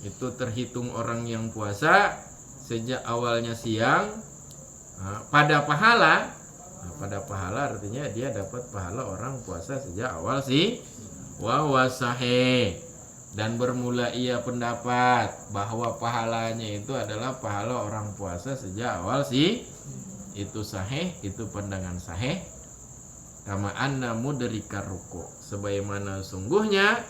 Itu terhitung orang yang puasa sejak awalnya siang pada pahala. Pada pahala artinya dia dapat pahala orang puasa sejak awal wa wasahe. Dan bermula ia pendapat bahwa pahalanya itu adalah pahala orang puasa sejak awal itu sahih, itu pandangan sahih. Kama anna mudrikar ruku, sebagaimana sungguhnya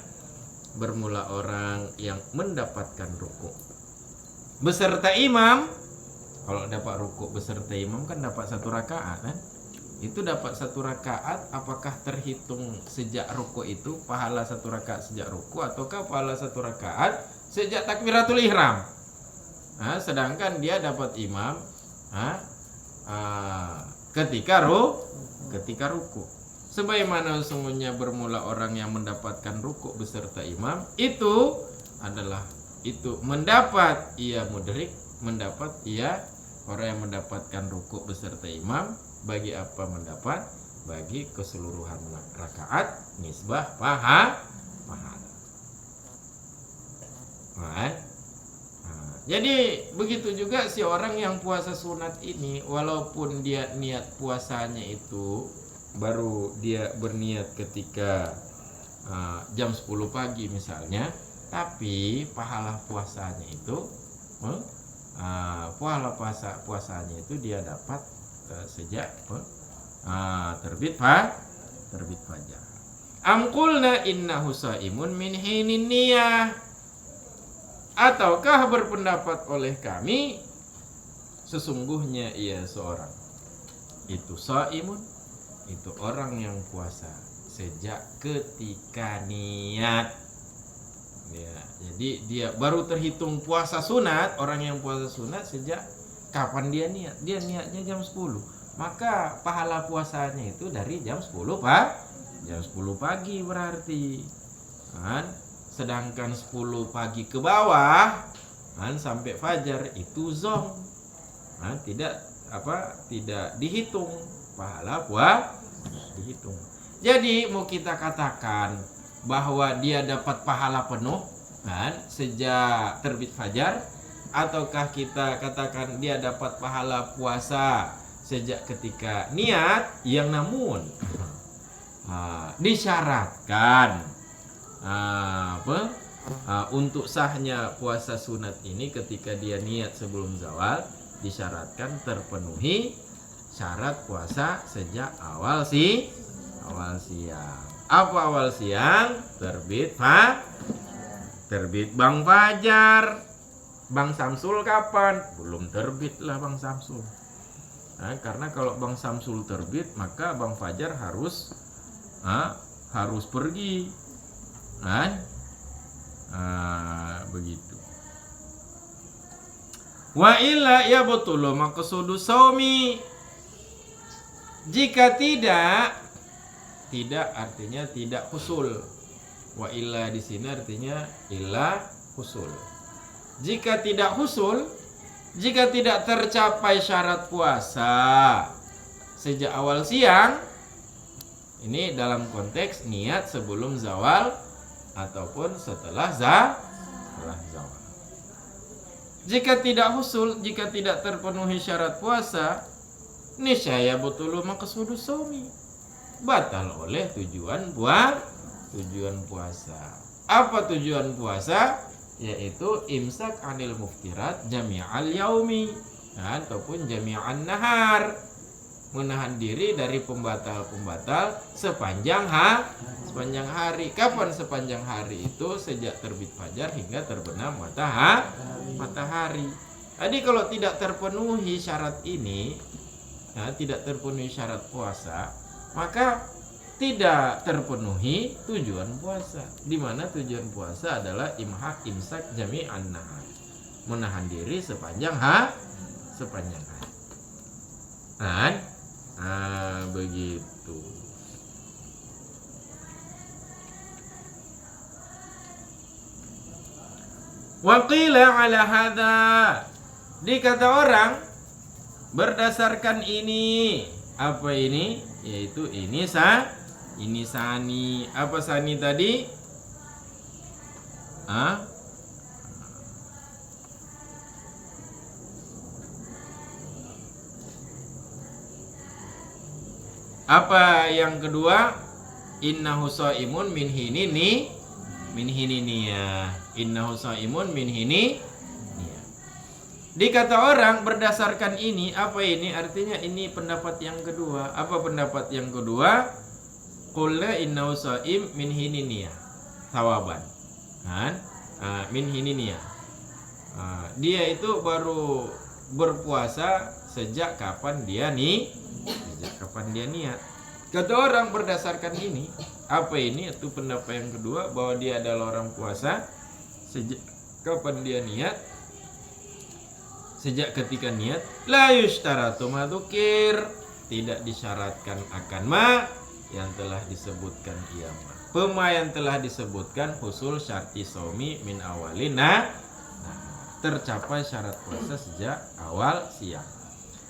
bermula orang yang mendapatkan ruku beserta imam. Kalau dapat ruku beserta imam kan dapat 1 rakaat kan? Itu dapat 1 rakaat, apakah terhitung sejak ruku itu pahala 1 rakaat sejak ruku, ataukah pahala 1 rakaat sejak takbiratul ihram? Sedangkan dia dapat imam ketika ruku. Sebagaimana sungguhnya bermula orang yang mendapatkan ruku beserta imam, itu adalah mendapat ia mudrik, mendapat ia orang yang mendapatkan ruku beserta imam. Bagi apa mendapat? Bagi keseluruhan rakaat nisbah pahala. Jadi begitu juga si orang yang puasa sunat ini, walaupun dia niat puasanya itu baru dia berniat ketika jam 10 pagi misalnya, tapi pahala puasanya itu puasanya itu dia dapat sejak terbit fajar. Amqulna innahu saimun min hinin niyah, ataukah berpendapat oleh kami sesungguhnya ia seorang itu saimun, itu orang yang puasa sejak ketika niat. Jadi dia baru terhitung puasa sunat. Orang yang puasa sunat sejak kapan dia niat? Dia niatnya jam 10. Maka pahala puasanya itu dari jam 10 pagi berarti. Sedangkan 10 pagi ke bawah sampai fajar itu zong. Tidak dihitung pahala dihitung. Jadi mau kita katakan bahwa dia dapat pahala penuh sejak terbit fajar, ataukah kita katakan dia dapat pahala puasa sejak ketika niat, yang namun disyaratkan untuk sahnya puasa sunat ini ketika dia niat sebelum zawal, disyaratkan terpenuhi syarat puasa sejak awal siang. Apa awal siang? Terbit bang fajar. Bang Samsul kapan? Belum terbit lah Bang Samsul. Karena kalau Bang Samsul terbit, maka Bang Fajar harus pergi. Begitu. Wa illa ya botulu maqsudu saumi. Jika tidak artinya tidak husul. Wa illa di sini artinya illa husul. Jika tidak husul, jika tidak tercapai syarat puasa sejak awal siang, ini dalam konteks niat sebelum zawal ataupun setelah zawal. Jika tidak husul, jika tidak terpenuhi syarat puasa, niscaya butulu maqsudu shaumi, batal oleh tujuan puasa. Apa tujuan puasa? Yaitu imsak anil muftirat jami'al yaumi, ataupun jami'an nahar, menahan diri dari pembatal-pembatal sepanjang hari. Kapan sepanjang hari itu? Sejak terbit fajar hingga terbenam matahari. Jadi kalau tidak terpenuhi syarat ini, tidak terpenuhi syarat puasa, maka tidak terpenuhi tujuan puasa. Di mana tujuan puasa adalah imsak jami'an nahar, menahan diri sepanjang hari. Begitu. Waqila ala hadza, dikata orang berdasarkan ini. Apa ini? Yaitu ini sani. Apa sani tadi? Apa yang kedua? Innahu shaimun min hinini niyah. Innahu shaimun min hini niyah. Dikata orang berdasarkan ini, apa ini? Artinya ini pendapat yang kedua. Apa pendapat yang kedua? Qulna innahu shaim min hini niyah. Sawaban. Min hini niyah. Dia itu baru berpuasa sejak kapan dia niat. Kata orang berdasarkan ini, apa ini? Itu pendapat yang kedua, bahwa dia adalah orang puasa sejak kapan dia niat, sejak ketika niat. La yushtaratu ma dzukir, tidak disyaratkan akan yang telah disebutkan yang telah disebutkan husul syarti shaumi min awalina, tercapai syarat puasa sejak awal siang.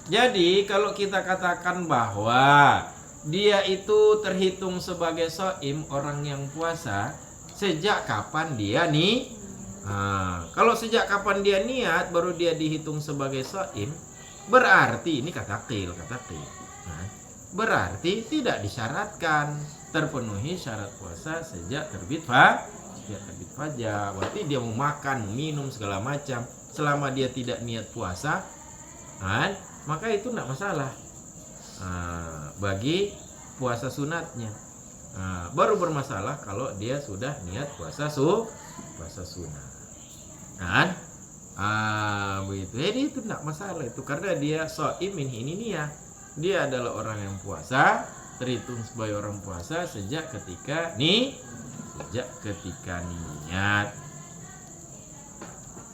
Jadi kalau kita katakan bahwa dia itu terhitung sebagai shaim, orang yang puasa, sejak kapan dia kalau sejak kapan dia niat baru dia dihitung sebagai shaim, berarti ini kata qil. Berarti tidak disyaratkan terpenuhi syarat puasa sejak terbit fajar. Berarti dia mau makan, minum segala macam, selama dia tidak niat puasa, maka itu tidak masalah bagi puasa sunatnya. Baru bermasalah kalau dia sudah niat puasa sunat. Begitu. Jadi itu tidak masalah itu, karena dia shaim min hini niyah. Dia adalah orang yang puasa, terhitung sebagai orang puasa sejak ketika niat.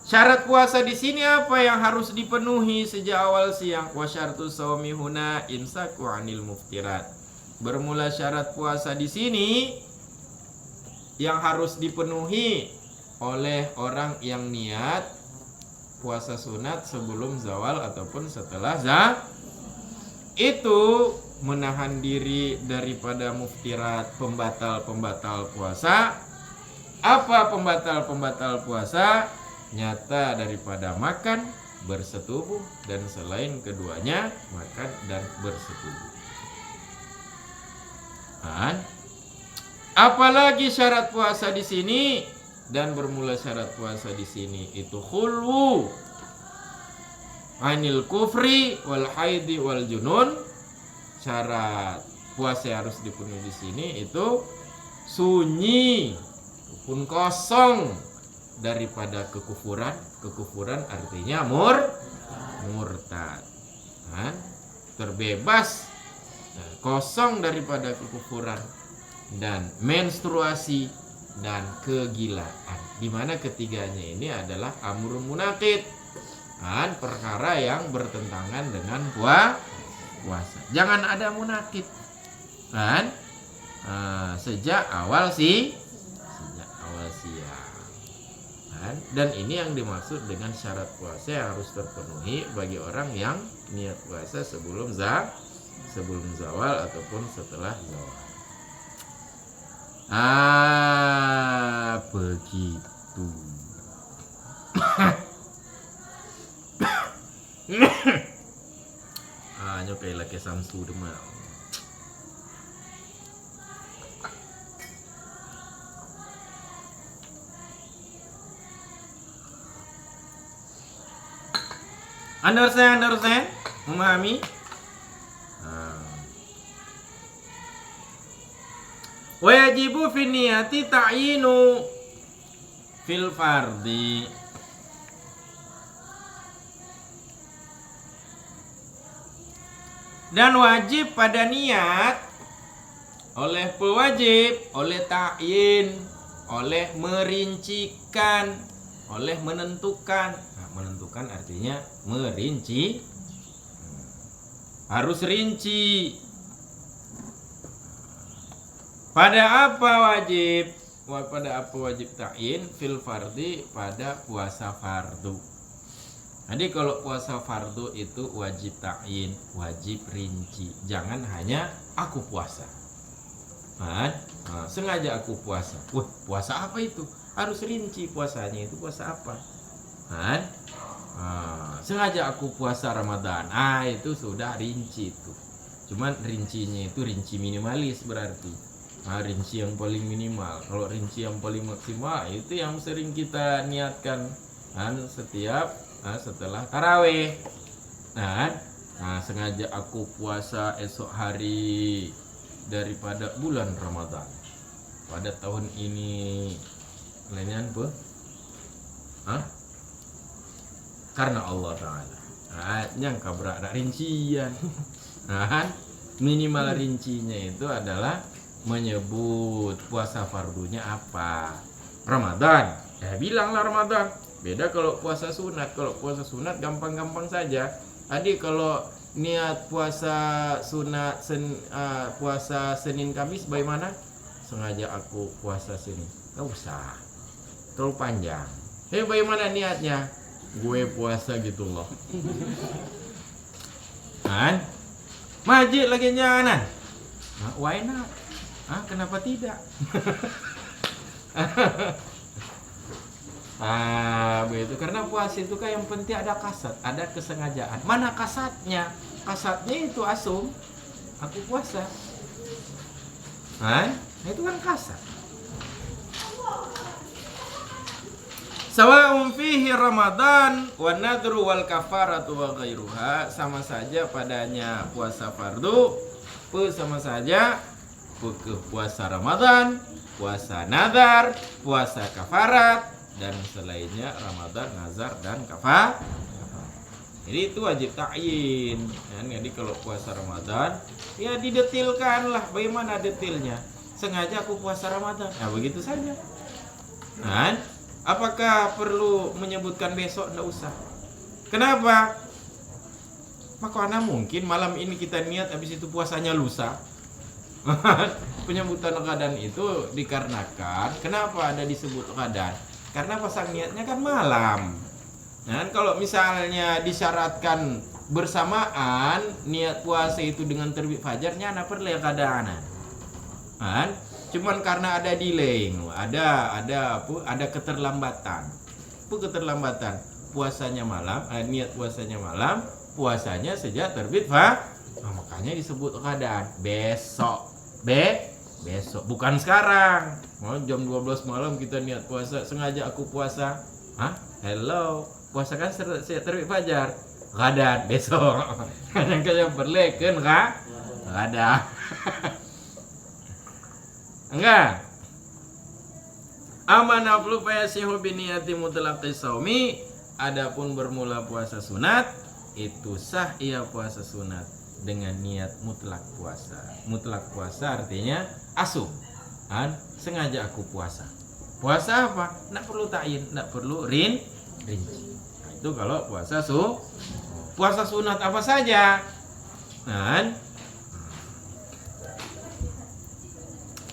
Syarat puasa di sini apa yang harus dipenuhi sejak awal siang? Wa syartu shaumi huna imsaku anil muftirat. Bermula syarat puasa di sini yang harus dipenuhi oleh orang yang niat puasa sunat sebelum zawal ataupun setelah itu menahan diri daripada muftirat, pembatal puasa. Apa pembatal puasa? Nyata daripada makan, bersetubuh, dan selain keduanya makan dan bersetubuh. Apalagi syarat puasa di sini, dan bermula syarat puasa di sini itu khulwu anil kufri wal haidi wal junun. Syarat puasa harus dipenuhi di sini itu sunyi pun kosong daripada kekufuran. Kekufuran artinya murtad. Terbebas, kosong daripada kekufuran dan menstruasi dan kegilaan. Di mana ketiganya ini adalah amrun munaqid, perkara yang bertentangan dengan puasa. Jangan ada munaqid sejak awal siang. Dan ini yang dimaksud dengan syarat puasa yang harus terpenuhi bagi orang yang niat puasa sebelum zawal ataupun setelah zawal. Begitu. Nyokai laki samsu demam. Understand? Memahami? Wajibu fi niyati ta'yinu fil fardi. Dan wajib pada niat oleh pewajib, oleh ta'yin, oleh merincikan, oleh menentukan. Nah, menentukan artinya merinci. Harus rinci. Pada apa wajib? Pada apa wajib ta'yin? Fil fardi, pada puasa fardu. Jadi kalau puasa fardu itu wajib ta'yin, wajib rinci. Jangan hanya aku puasa. Sengaja aku puasa. Puasa apa itu? Harus rinci puasanya itu puasa apa. Sengaja aku puasa Ramadan. Itu sudah rinci itu. Cuman rincinya itu rinci minimalis berarti. Rinci yang paling minimal. Kalau rinci yang paling maksimal itu yang sering kita niatkan setiap setelah tarawih. Sengaja aku puasa esok hari daripada bulan Ramadan pada tahun ini. Lainnya apa? Karena Allah Ta'ala. Nyangka berat rincian. Minimal rincinya itu adalah menyebut puasa fardunya apa. Ramadan. Bilanglah Ramadan. Beda kalau puasa sunat. Kalau puasa sunat gampang-gampang saja. Adik kalau niat puasa sunat puasa Senin Kamis bagaimana? Sengaja aku puasa Senin. Gak usah. Terlalu panjang. Bagaimana niatnya? Gue puasa gitu loh. Majid lagi jangan. Why not? Kenapa tidak? Begitu. Karena puasa itu kan yang penting ada kasat, ada kesengajaan. Mana kasatnya? Kasatnya itu asum. Aku puasa. Itu kan kasat. Sawa'un fihi Ramadan wa nadru wal kafaratu wa ghairuha, sama saja padanya puasa fardu, sama saja puasa Ramadan, puasa nadar, puasa kafarat, dan selainnya Ramadan, nazar, dan kafar. Jadi itu wajib ta'yin. Jadi kalau puasa Ramadan, ya didetilkan lah. Bagaimana detilnya? Sengaja aku puasa Ramadan. Begitu saja. Apakah perlu menyebutkan besok? Tidak usah. Kenapa? Maka mungkin malam ini kita niat, habis itu puasanya lusa. Penyebutan qadan itu dikarenakan, kenapa ada disebut qadan? Karena pasang niatnya kan malam. Kalau misalnya disyaratkan bersamaan niat puasa itu dengan terbit fajarnya, perlu ya qadanan. Cuman karena ada delay, ada keterlambatan. Keterlambatan. Puasanya malam, niat puasanya malam, puasanya sejak terbit makanya disebut qadaan. Besok, bukan sekarang. Jam 12 malam kita niat puasa, sengaja aku puasa. Hello, puasa kan sejak terbit fajar. Qadaan besok. Yang kaya berleken qadaan. Enggak. Amanah flu fayasihu biniyati mutlaqis shaumi. Adapun bermula puasa sunat, itu sah ia puasa sunat dengan niat mutlak puasa. Mutlak puasa artinya asum. Sengaja aku puasa. Puasa apa? Tidak perlu ta'yin, tidak perlu rinci. Itu kalau puasa puasa sunat apa saja.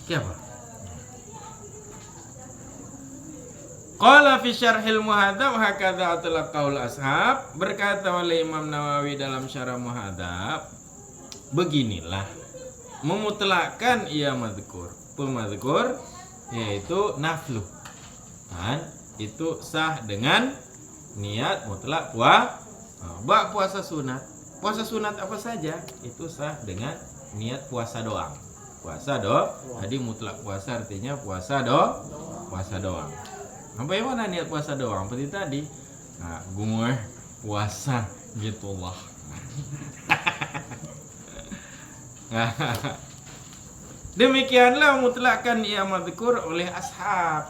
Siapa? Qala fi syarhil muhadzab hakadha atlaq qaul ashab, berkata oleh Imam Nawawi dalam syarah muhadzab, beginilah memutlakkan ia madhkur. Pemadhkur yaitu naflu. Itu sah dengan niat mutlak Bak puasa sunat. Puasa sunat apa saja itu sah dengan niat puasa doang. Tadi mutlak puasa artinya puasa doang. Sampai mana niat puasa doang? Seperti tadi. Nah, gue puasa gitulah. Demikianlah mutlakkan ia madhkur oleh ashab.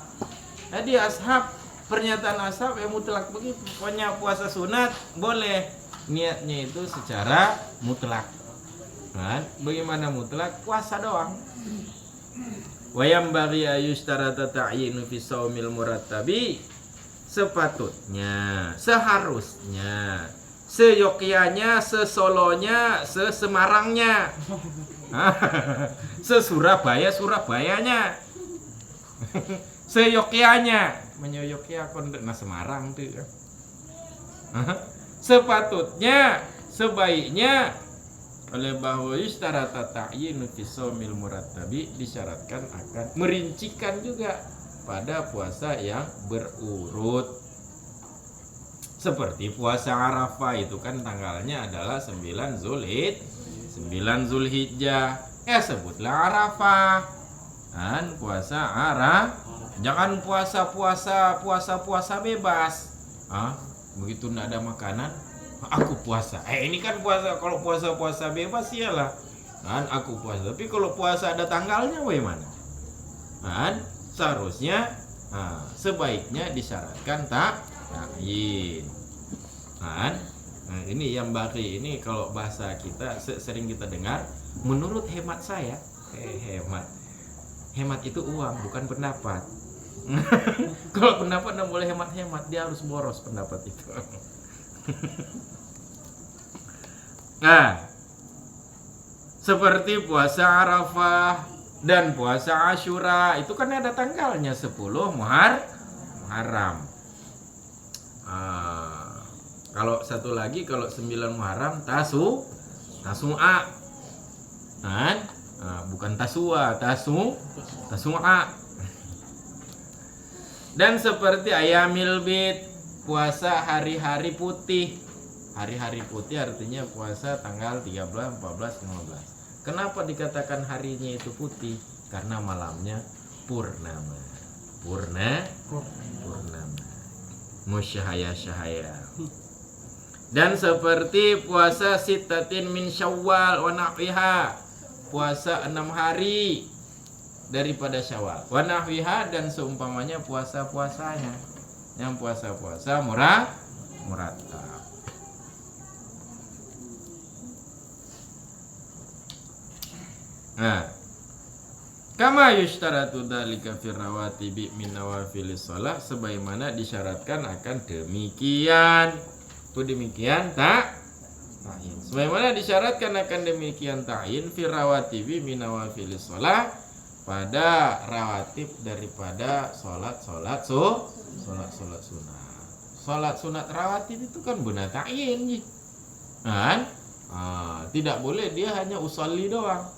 Jadi ashab, pernyataan ashab yang mutlak begitu. Pokoknya puasa sunat boleh, niatnya itu secara mutlak. Nah, bagaimana mutlak? Puasa doang. Wayam bagi ayustarata ta'yinu fi shaumil murattabi, sepatutnya, seharusnya, seyogyanya, sesolonya, sesemarangnya, Surabayanya, seyogyanya, menyoyokyakan na Semarang tuh. Sepatutnya, sebaiknya, oleh bahwa istarata ta'yinu fi shaumil murattabi, disyaratkan akan merincikan juga pada puasa yang berurut. Seperti puasa Arafah itu kan tanggalnya adalah 9 Zulhijjah. Sebutlah Arafah. Dan puasa Arafah. Jangan puasa bebas. Begitu tidak ada makanan, aku puasa. Ini kan puasa. Kalau puasa bebas iyalah. Dan aku puasa. Tapi kalau puasa ada tanggalnya bagaimana? Dan seharusnya sebaiknya disyaratkan ta'yin. Nah, ini yang baki ini kalau bahasa kita sering kita dengar, menurut hemat saya, hemat itu uang bukan pendapat. Kalau pendapat tidak boleh hemat-hemat, dia harus boros pendapat itu. Nah, seperti puasa Arafah dan puasa Asyura itu kan ada tanggalnya 10 Muharram. Kalau satu lagi, kalau 9 Muharram Tasu'a. Bukan Tasua, Tasu'a. Dan seperti Ayamil Bid, puasa hari-hari putih. Hari-hari putih artinya puasa tanggal 13, 14, 15. Kenapa dikatakan harinya itu putih? Karena malamnya purnama. Musyahaya. Dan seperti puasa sittatin min Syawal wa nahwiha, puasa 6 hari daripada Syawal. Wa nahwiha, dan seumpamanya puasa-puasanya, yang puasa-puasa murattab. Nah, kama yushtaratu dzalika fi rawatibi min nawafilis shalah, sebagaimana disyaratkan akan demikian. Itu demikian ta'yin. Sebagaimana disyaratkan akan demikian ta'yin fi rawatibi min nawafilis shalah, pada rawatib daripada salat sunat. Salat sunat rawatib itu kan benar ta'yin. Kan? Tidak boleh dia hanya usolli doang.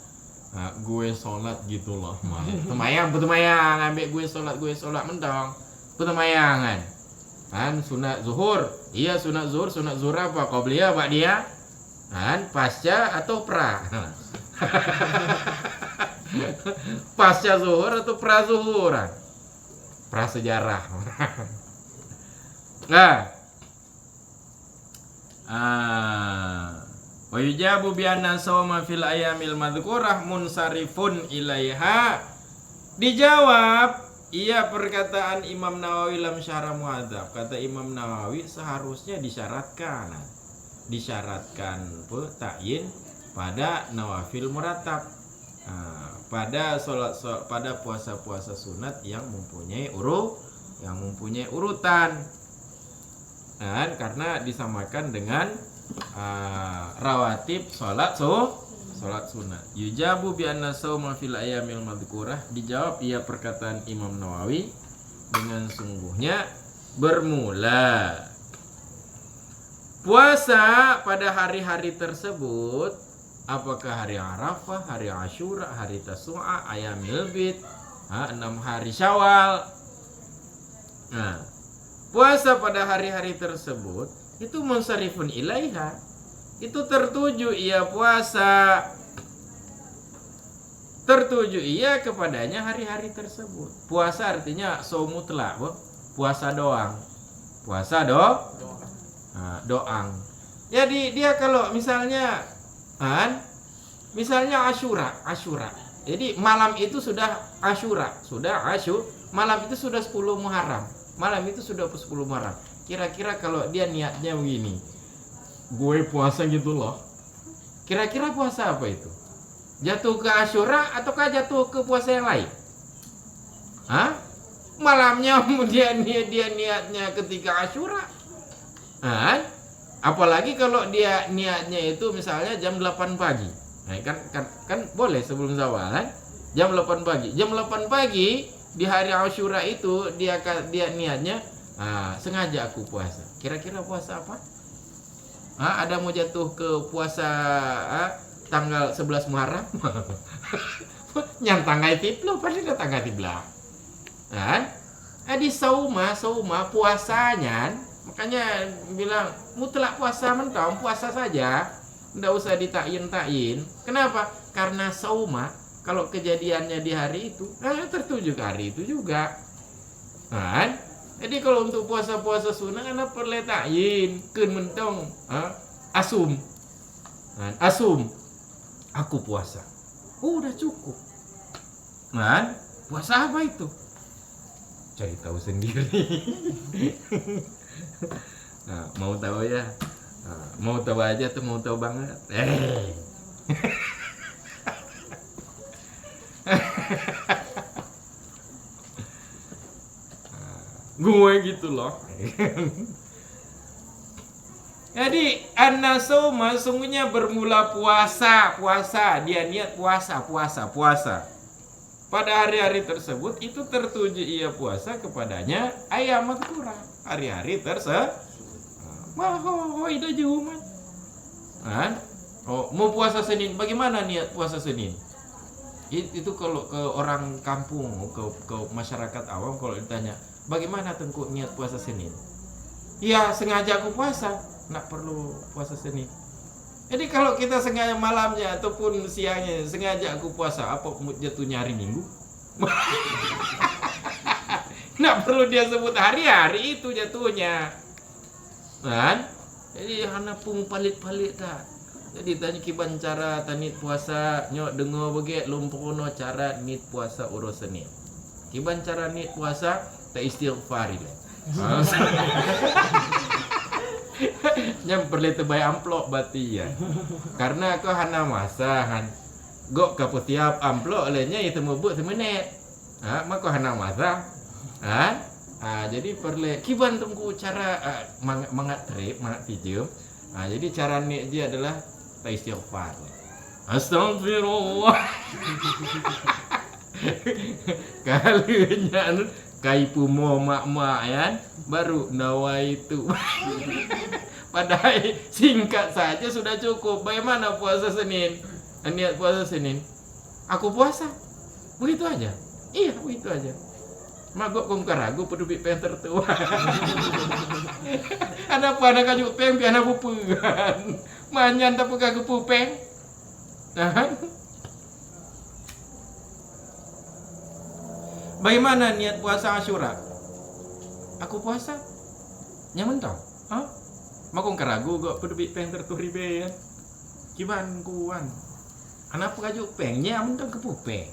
Gue sholat gitulah, temayang ambil gue sholat mentong, temayangan. Kan sunat zuhur, iya sunat zuhur apa? Qobliyah, ba'diyah, kan pasca atau pra? Pasca zuhur atau pra zuhuran? Pra sejarah. Wa yujabu bi anna shauma fil ayamil madhkurah munsarifun ilaiha. Dijawab, iya perkataan Imam Nawawi dalam Syarah Muhadzab. Kata Imam Nawawi seharusnya disyaratkan ta'yin pada nawafil murattab, pada pada puasa-puasa sunat yang mempunyai urutan. Karena disamakan dengan rawatib salat sunat. Yujabu bi anna shauma fil ayamil madhkurah. Dijawab ia perkataan Imam Nawawi dengan sungguhnya bermula puasa pada hari-hari tersebut, apakah hari Arafah, hari Asyura, hari Tasu'a, Ayamil Bid, 6 hari Syawal. Puasa pada hari-hari tersebut itu munsharifun ilaiha, itu tertuju ia puasa, tertuju ia kepadanya hari-hari tersebut. Puasa artinya saum mutlak, puasa doang, puasa doang. Jadi dia kalau misalnya Asyura, jadi malam itu sudah Asyura, malam itu sudah 10 Muharram, malam itu sudah 10 Muharram. Kira-kira kalau dia niatnya begini, gue puasa gitu loh, kira-kira puasa apa itu? Jatuh ke Asyura ataukah jatuh ke puasa yang lain? Malamnya dia niatnya ketika Asyura. Apalagi kalau dia niatnya itu misalnya jam 8 pagi. Nah, kan boleh sebelum zawal kan? Jam 8 pagi. Jam 8 pagi di hari Asyura itu dia niatnya sengaja aku puasa. Kira-kira puasa apa? Ada mau jatuh ke puasa tanggal 11 Muharram. Nyantang itu loh, pasti datang tibla. Di sauma puasanya, makanya bilang mutlak puasa mentong, puasa saja, nggak usah ditakyin. Kenapa? Karena sauma kalau kejadiannya di hari itu, tertuju ke hari itu juga. Jadi kalau untuk puasa sunnah karena perlu takyin, keun mentong, asum, aku puasa, udah cukup. Puasa apa itu? Cari tahu sendiri. Mau tahu ya, mau tahu aja tuh, mau tahu banget. Gue gitu loh. Jadi an-nasuma sungguhnya bermula puasa, dia niat puasa. Pada hari-hari tersebut itu tertuju ia puasa kepadanya ayam madkurah, hari-hari tersebut. Itu jumat. Mau puasa Senin, bagaimana niat puasa Senin? Itu kalau ke orang kampung, ke masyarakat awam kalau ditanya, bagaimana Tengku niat puasa Senin? Ya sengaja aku puasa, nggak perlu puasa Senin. Jadi kalau kita sengaja malamnya ataupun siangnya sengaja aku puasa, apa jatuhnya hari Minggu? Nggak perlu dia sebut hari itu jatuhnya. Jadi hana pung palit-palit tak. Jadi tanya kiban cara tanit puasa nyok dengo bege lumpuno cara nit puasa urus Senin. Kiban cara nit puasa tak istighfar ile. Yang perlu tebay amplop bati ya. Karena kau hana masa han gok kapu tiap amplop olehnya itu mebut semenit. Maka hana masa. Jadi perlu kiban tunggu cara mangat trip, mangat video. Jadi cara ni dia adalah tak istighfar. Astagfirullah. Kalinya kaipu mo mak ya baru nawaitu. Padahal singkat saja sudah cukup. Bagaimana puasa Senin? Niat puasa Senin, aku puasa, begitu aja. Iya, begitu aja. Magok kong karago pedubik pen tertua. Ada apa nak kajuk pen piana pupugan. Manyan tapi kagak pupeng. Bagaimana niat puasa Asyura? Aku puasa. Nyaman tau? Makong karago kok pedubik pen terturi be ya. Kiban kuan. Anak kajuk pengnya nyaman tau kepupeng.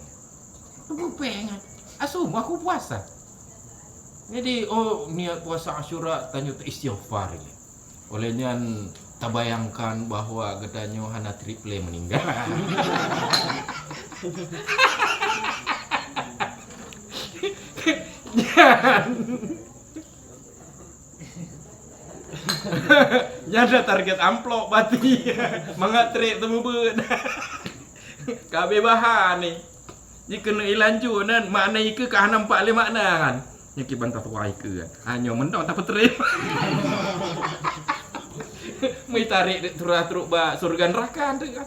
Kepupeng. Asum aku puasa. Jadi niat puasa Asyura tanya istighfar ini. Olehnya tak bayangkan bahwa gedanyo hana triple meninggal. Jangan target amplop bati. Mangatrik temu beut. Kabe bahan nih. Jika nak ilanju nan makna ika ke hana 4 makna kan. Nya kiban tak tuai ke. Hanya mentong tak petrip. Mai tarik turah-turuk ba surga neraka tu kan.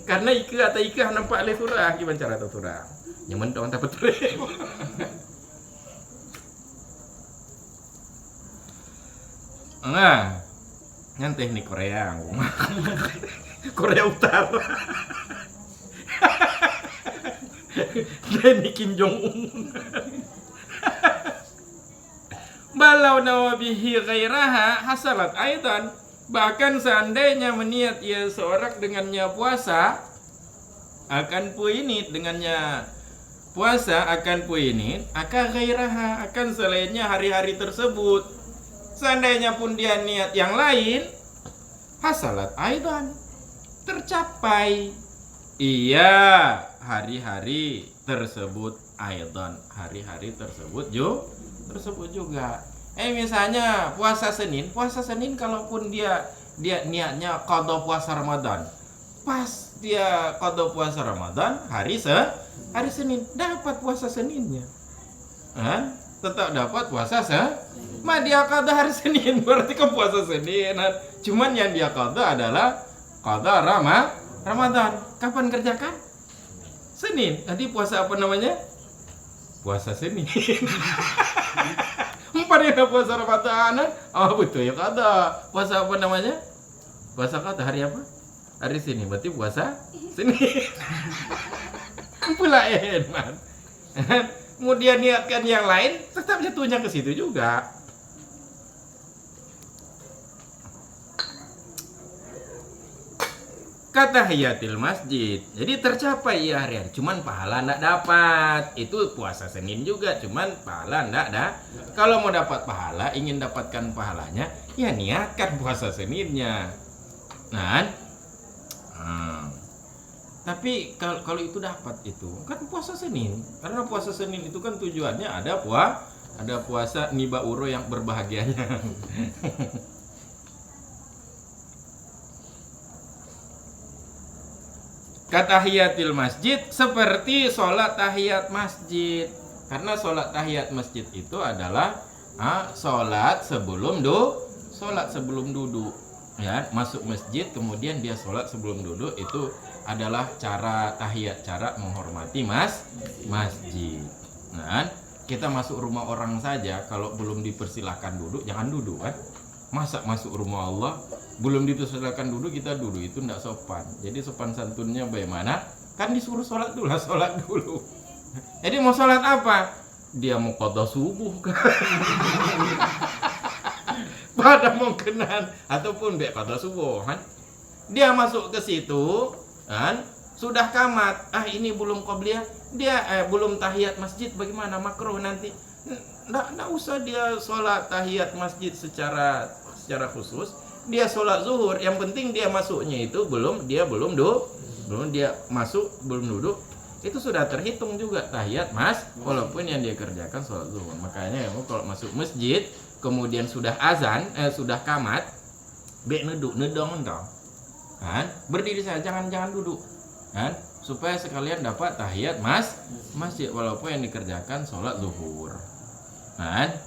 Karena ika atau ika hana 4 surah kiban cara tu surah. Nya mentong tak petrip. Nah, Kan teknik Korea. Korea Utara. Teknik Kim Jong Un. Balau nawabihi ghairaha hasalat aidan. Bahkan seandainya meniat ia seorang dengannya puasa akan puinit, dengannya puasa akan puinit, akan ghairaha, akan selainnya hari-hari tersebut. Seandainya pun dia niat yang lain, hasalat aidan, tercapai iya hari-hari tersebut aidan, hari-hari tersebut juga. Misalnya puasa Senin kalaupun dia niatnya qada puasa Ramadan, pas dia qada puasa Ramadan hari Senin, dapat puasa Seninnya. Tetap dapat puasa dia qada hari Senin, berarti kan puasa Senin. Cuman yang dia qada adalah qada Ramadan. Kapan kerjakan? Senin. Nanti puasa apa namanya? Puasa Senin. Padahal puasa Ramadan. Oh betul ya, kada. Puasa apa namanya? Puasa kada hari apa? Hari Senin. Berarti puasa Senin. Pula enak. Kemudian niatkan yang lain, tetap jatuhnya ke situ juga. Kata tahiyatil masjid. Jadi tercapai ya hari-hari. Cuman pahala enggak dapat. Itu puasa Senin juga, cuman pahala enggak ada. Kalau mau dapat pahala, ingin dapatkan pahalanya, ya niatkan puasa Seninnya. Tapi kalau itu dapat itu, kan puasa Senin. Karena puasa Senin itu kan tujuannya ada puasa niba uro yang berbahagianya. Katahiyatil masjid seperti sholat tahiyat masjid. Karena sholat tahiyat masjid itu adalah sholat sebelum duduk. Ya, masuk masjid kemudian dia sholat sebelum duduk, itu adalah cara tahiyat, cara menghormati masjid. Kita masuk rumah orang saja kalau belum dipersilahkan duduk, jangan duduk kan. Masa masuk rumah Allah belum dipersilakan duduk kita duduk, itu tidak sopan. Jadi sopan santunnya bagaimana? Kan disuruh sholat dulu. Jadi mau sholat apa? Dia mau qada subuh kan? Pada mungkinan ataupun qada subuh kan? Dia masuk ke situ kan? Sudah kamat. Ini belum qabliyah. Dia belum tahiyat masjid, bagaimana? Makruh nanti. Nggak usah dia sholat tahiyat masjid secara khusus. Dia sholat zuhur, yang penting dia masuknya itu belum dia masuk belum duduk, itu sudah terhitung juga tahiyat walaupun yang dia kerjakan sholat zuhur. Makanya kalau masuk masjid kemudian sudah azan, sudah kamat, nedong kan, berdiri saja, jangan duduk kan, supaya sekalian dapat tahiyat masjid walaupun yang dikerjakan sholat zuhur kan.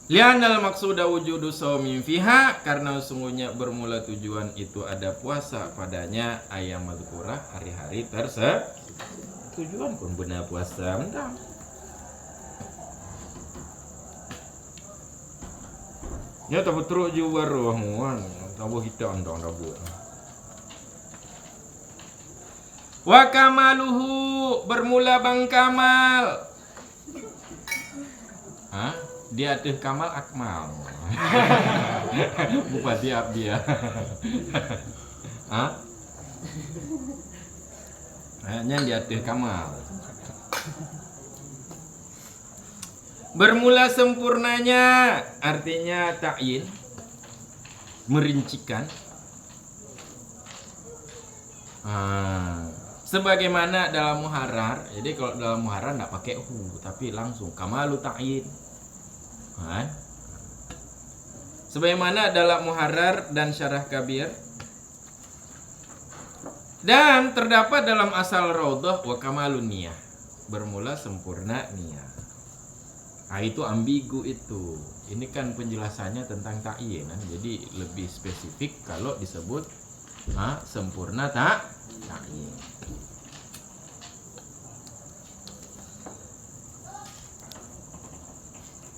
Lianal maksuda wujudu shaumin fiha, karena sungguhnya bermula tujuan itu ada puasa padanya, ayam madhkurah, hari-hari tujuan pun benar puasa mentang. Ya tabu teruk juga rohmuan, tabu kita andong tabu. Wa kamaluhu, bermula bang kamal. Dia tuh kamal akmal. Bupati Abdia. Hanya dia tuh kamal. Bermula sempurnanya, artinya ta'yin, merincikan. Sebagaimana dalam muharrar. Jadi kalau dalam muharrar enggak pakai tapi langsung kamalu ta'yin. Sebagaimana dalam muharrar dan syarah kabir, dan terdapat dalam asal raudhah wa kamalun niyah, bermula sempurna niyah. Itu ambigu itu. Ini kan penjelasannya tentang ta'yin, jadi lebih spesifik kalau disebut sempurna ta'yin.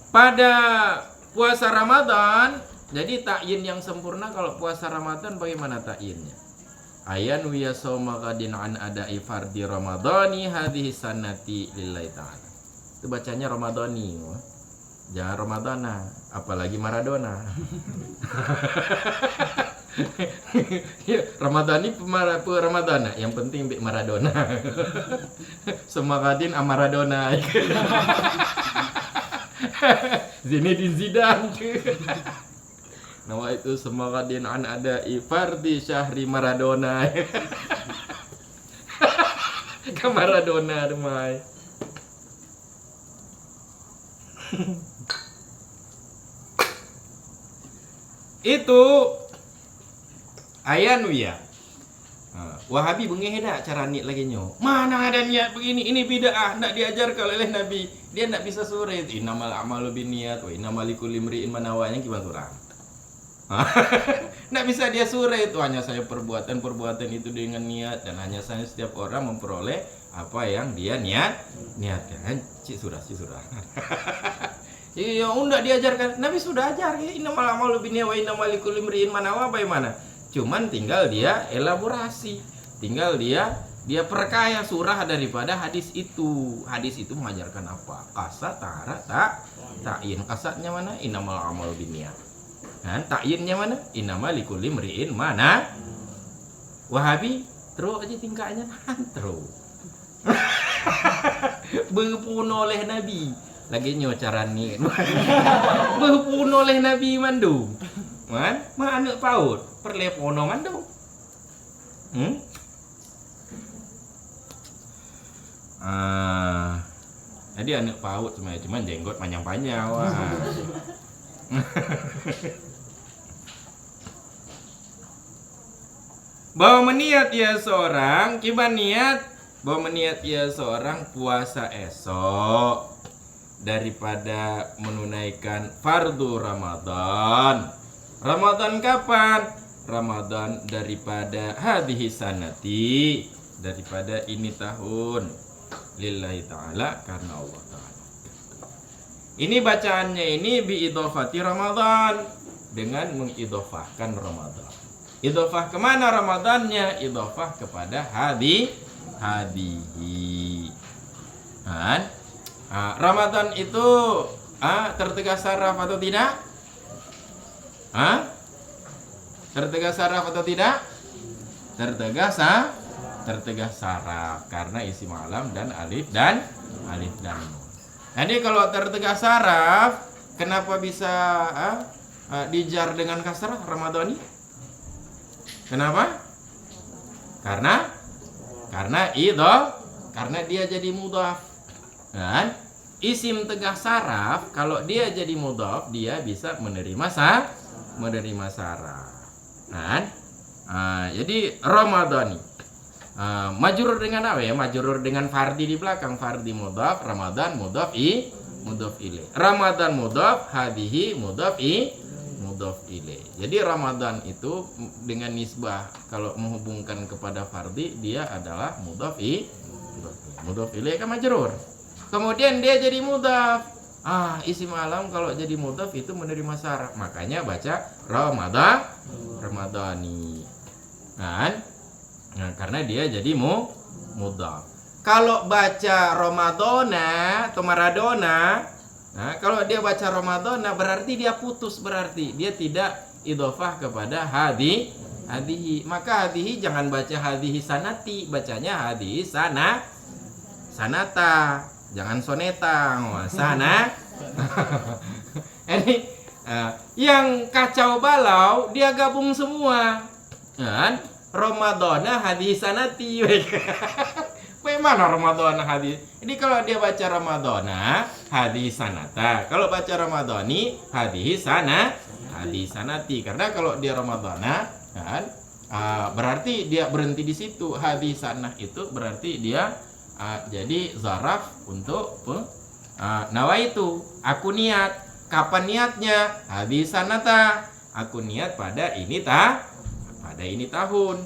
Pada puasa Ramadan, jadi takyin yang sempurna kalau puasa Ramadan bagaimana takyinnya? Ayan wiya sawma qadin an ada'i fardi ramadhani hadhihi sanati lillahi ta'ala. Itu bacanya Ramadhani. Jangan Ramadana, apalagi Maradona. Ramadhani Ramadana, yang penting Mbak Maradona. Semangatin Maradona. Zinedine Zidane. Nama itu semangatin an ada Ifardi Syahri Maradona. Ke Maradona demai. Itu ayan ya. Wahabi bengeh dah cara niat lagi nyo. Mana ada niat begini? Ini bid'ah, nak diajarkan oleh Nabi. Dia nak bisa sore itu innamal a'malu binniyat wa innamal likulli imri'in ma nawanya gimana surah. Nak bisa dia sore itu hanya saya perbuatan itu dengan niat dan hanya saya setiap orang memperoleh apa yang dia niatkan. Cik surah. Ya udah diajarkan. Nabi sudah ajar ya innamal a'malu binniyat wa innamal likulli imri'in ma nawa bagaimana? Cuman tinggal dia elaborasi, tinggal dia perkaya surah daripada hadis itu. Hadis itu mengajarkan apa? Kasat, taharat, ta'yin. Kasatnya mana? Innamal a'malu binniyat. Kan ta'yinnya mana? Innamal likulli imri'in mana? Wahabi terus aja tingkahnya terus. Berpuno oleh Nabi. Lagi nyocaran ni. Berpuno oleh Nabi mandu. Mana paut perlepono mandu. Jadi anak paut cuman jenggot panjang-panjang. Wah. Bahwa meniat ya seorang, kiban niat bahwa meniat ya seorang puasa esok daripada menunaikan fardu Ramadan. Ramadan kapan? Ramadan daripada hadhihi sanati, daripada ini tahun, lillahi ta'ala, karena Allah ta'ala. Ini bacaannya ini biidhofati Ramadan, dengan mengidhofahkan Ramadan. Idhofah kemana Ramadannya? Idhofah kepada hadihi. Kan? Ramadan itu tertegas saraf atau tidak? Tertegas saraf atau tidak? Tertegas saraf karena isim alam dan alif dan nun. Jadi kalau tertegas saraf, kenapa bisa dijar dengan kasrah Ramadhani? Kenapa? Karena dia jadi mudhaf. Kan? Isim tegas saraf kalau dia jadi mudhaf dia bisa menerima saraf. Kan? Jadi Ramadhani. Majrur dengan apa ya? Majrur dengan fardi di belakang. Fardi mudhaf, Ramadan mudhaf ilaih. Ramadan mudhaf, hadihi mudhaf ilaih. Jadi Ramadan itu dengan nisbah kalau menghubungkan kepada fardi dia adalah mudhaf ilaih kan majrur. Kemudian dia jadi mudhaf. Isim alam kalau jadi mudhaf itu menerima saraf. Makanya baca Ramadhani. Kan? Nah, karena dia jadi mudhaf. Kalau baca Ramadona atau Maradona, kalau dia baca Ramadona berarti dia putus, berarti dia tidak idhofah kepada hadihi. Maka hadihi jangan baca hadihi sanati, bacanya hadihi sanata. Jangan soneta, sana. Ini yang kacau balau dia gabung semua. Kan? Ramadana hadis sanati. Bagaimana Ramadana hadis? Jadi kalau dia baca Ramadana hadis sanata. Kalau baca Ramadhani hadis sanati. Karena kalau dia Ramadana kan berarti dia berhenti di situ. Hadis sanah itu berarti dia jadi zaraf untuk nawaitu. Aku niat. Kapan niatnya? Hadis sanata. Aku niat pada ini tahun.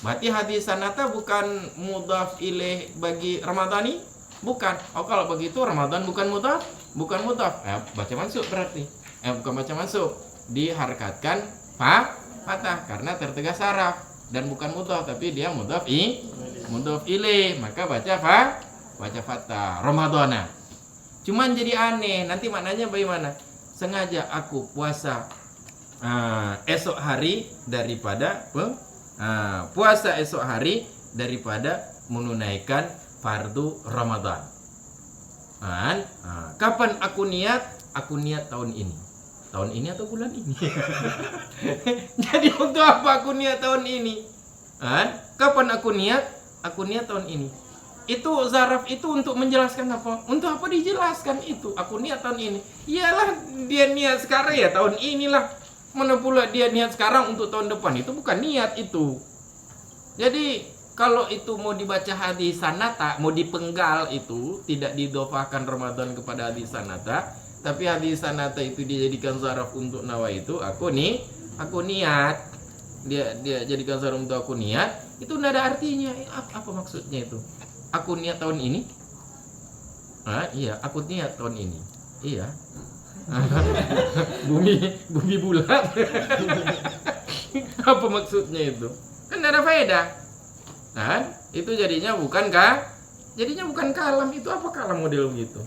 Berarti hadis sanata bukan mudhaf ilaih bagi Ramadhani? Bukan. Kalau begitu Ramadan bukan mudhaf? Bukan mudhaf. Baca mansub berarti. bukan baca masuk, diharkatkan fathah karena tertegak saraf dan bukan mudhaf tapi dia mudhaf ilaih, maka baca fathah Ramadhana. Cuman jadi aneh, nanti maknanya bagaimana? Sengaja aku puasa esok hari daripada puasa esok hari daripada menunaikan fardu Ramadan. Kapan aku niat? Aku niat tahun ini. Tahun ini atau bulan ini? Jadi untuk apa aku niat tahun ini? Kapan aku niat? Aku niat tahun ini. Itu zaraf itu untuk menjelaskan apa? Untuk apa dijelaskan itu? Aku niat tahun ini. Iyalah dia niat sekarang ya tahun inilah. Mana pula dia niat sekarang untuk tahun depan? Itu bukan niat itu. Jadi kalau itu mau dibaca hadis sanata, mau dipenggal itu tidak didofahkan Ramadan kepada hadis sanata, tapi hadis sanata itu dijadikan zaraf untuk nawa itu. Aku niat. Dia jadikan zaraf untuk aku niat. Itu tidak ada artinya. Apa maksudnya itu? Aku niat tahun ini? Iya, aku niat tahun ini. Iya. bumi bulat. Apa maksudnya itu? Kan tidak ada faedah. Itu jadinya bukan kalam. Itu apa kalam model gitu?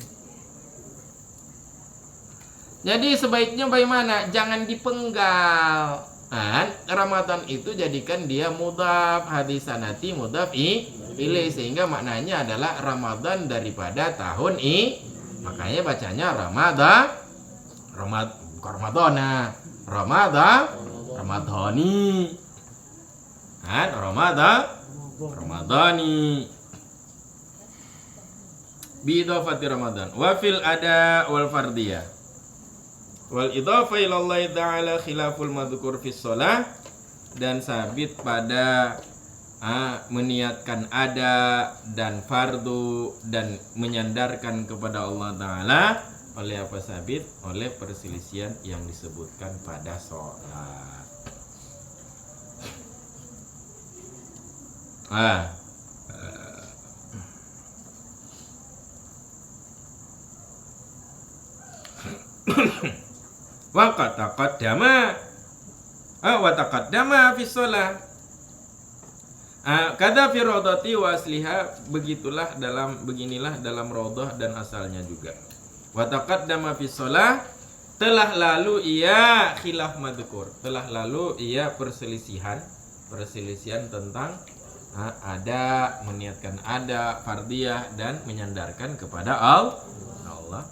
Jadi sebaiknya bagaimana? Jangan dipenggal. Ramadan itu jadikan dia mudhaf, hadis sanati mudhaf ilaih, sehingga maknanya adalah Ramadan daripada tahun ini. Makanya bacanya Ramadhani. Ramadhani bidofati Ramadan wa fil ada wal fardiyah wal idafa ila Allah ta'ala khilaful madhkur fis shalah, dan sabit pada meniatkan ada dan fardu dan menyandarkan kepada Allah Ta'ala oleh apa sabit? Oleh perselisihan yang disebutkan pada sholat. Wa taqaddama fi shalah kada fi raudhati wa asliha, beginilah dalam raudhah dan asalnya juga. Wa taqaddama fi shalah, telah lalu ia khilaf madhkur, telah lalu ia perselisihan tentang ada, meniatkan ada, fardiyah dan menyandarkan kepada Allah.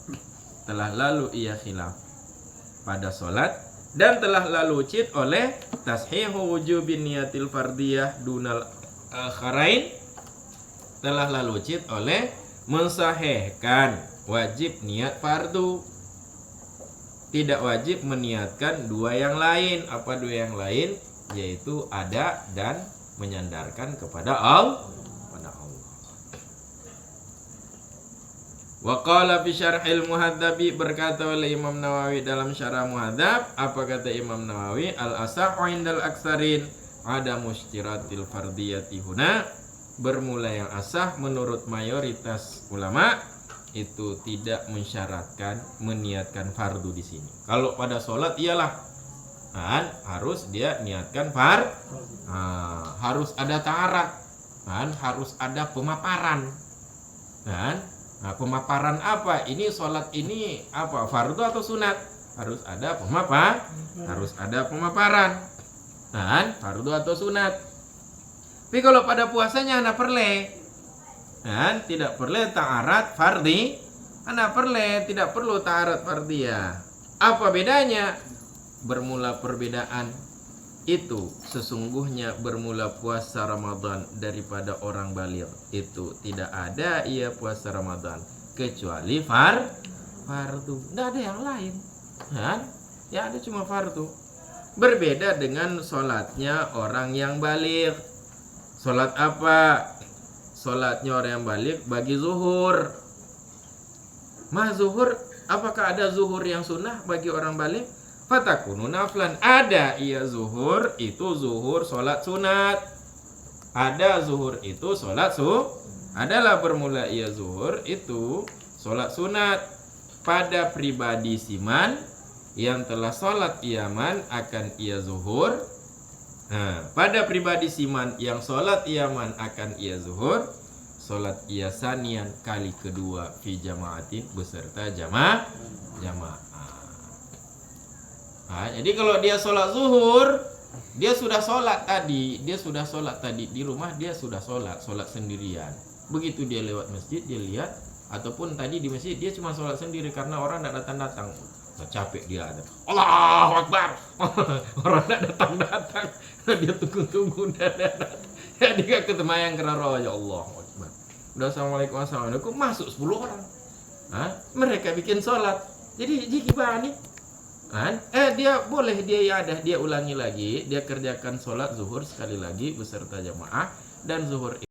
Telah lalu ia khilaf pada salat, dan telah lalu cit oleh tashihu wujubin niyatil fardiyah dunal akharain, telah lalu cit oleh mensahihkan wajib niat fardu, tidak wajib meniatkan dua yang lain. Apa dua yang lain? Yaitu ada dan menyandarkan kepada Allah. Wa qala fi syarhil muhadzabi, berkata oleh Imam Nawawi dalam syarah muhadzab, apa kata Imam Nawawi? Al asahhu indal aksarin ada mushtiratil fardiyati huna, bermula yang asah menurut mayoritas ulama itu tidak mensyaratkan meniatkan fardu di sini. Kalau pada sholat iyalah harus dia niatkan harus ada taharat, harus ada pemaparan. Pemaparan apa? Ini sholat ini apa? Fardu atau sunat? Harus ada pemaparan. Fardu atau sunat. Tapi kalau pada puasanya anak perle, tidak perlu taharat fardi, anak perle tidak perlu taharat fardiyah. Apa bedanya? Bermula perbedaan itu sesungguhnya bermula puasa Ramadan daripada orang baligh itu tidak ada ia puasa Ramadan kecuali fardu, tidak ada yang lain. Ya ada cuma fardu. Berbeda dengan sholatnya orang yang baligh. Sholat apa? Sholatnya orang yang baligh bagi zuhur. Zuhur, apakah ada zuhur yang sunnah bagi orang baligh? Fatakunu naflan, ada ia zuhur, itu zuhur sholat sunat. Ada zuhur itu sholat adalah bermula ia zuhur itu sholat sunat. Pada pribadi siman yang telah sholat iaman akan ia zuhur. Nah, pada pribadi siman yang sholat iaman akan ia zuhur, sholat ia sanian kali kedua fi jamaatin beserta jamaah. Nah, jadi kalau dia sholat zuhur, dia sudah sholat tadi di rumah, dia sudah sholat sendirian. Begitu dia lewat masjid, dia lihat, ataupun tadi di masjid dia cuma sholat sendiri karena orang tidak datang. Capek dia ada Allahu Akbar. Orang tidak datang. Dia tunggu ya dia ketemayang kerana ya Allah Akbar. Udah assalamualaikum masuk 10 orang. Mereka bikin sholat. Jadi gimana nih? Dia boleh dia ulangi lagi, dia kerjakan sholat zuhur sekali lagi beserta jamaah, dan zuhur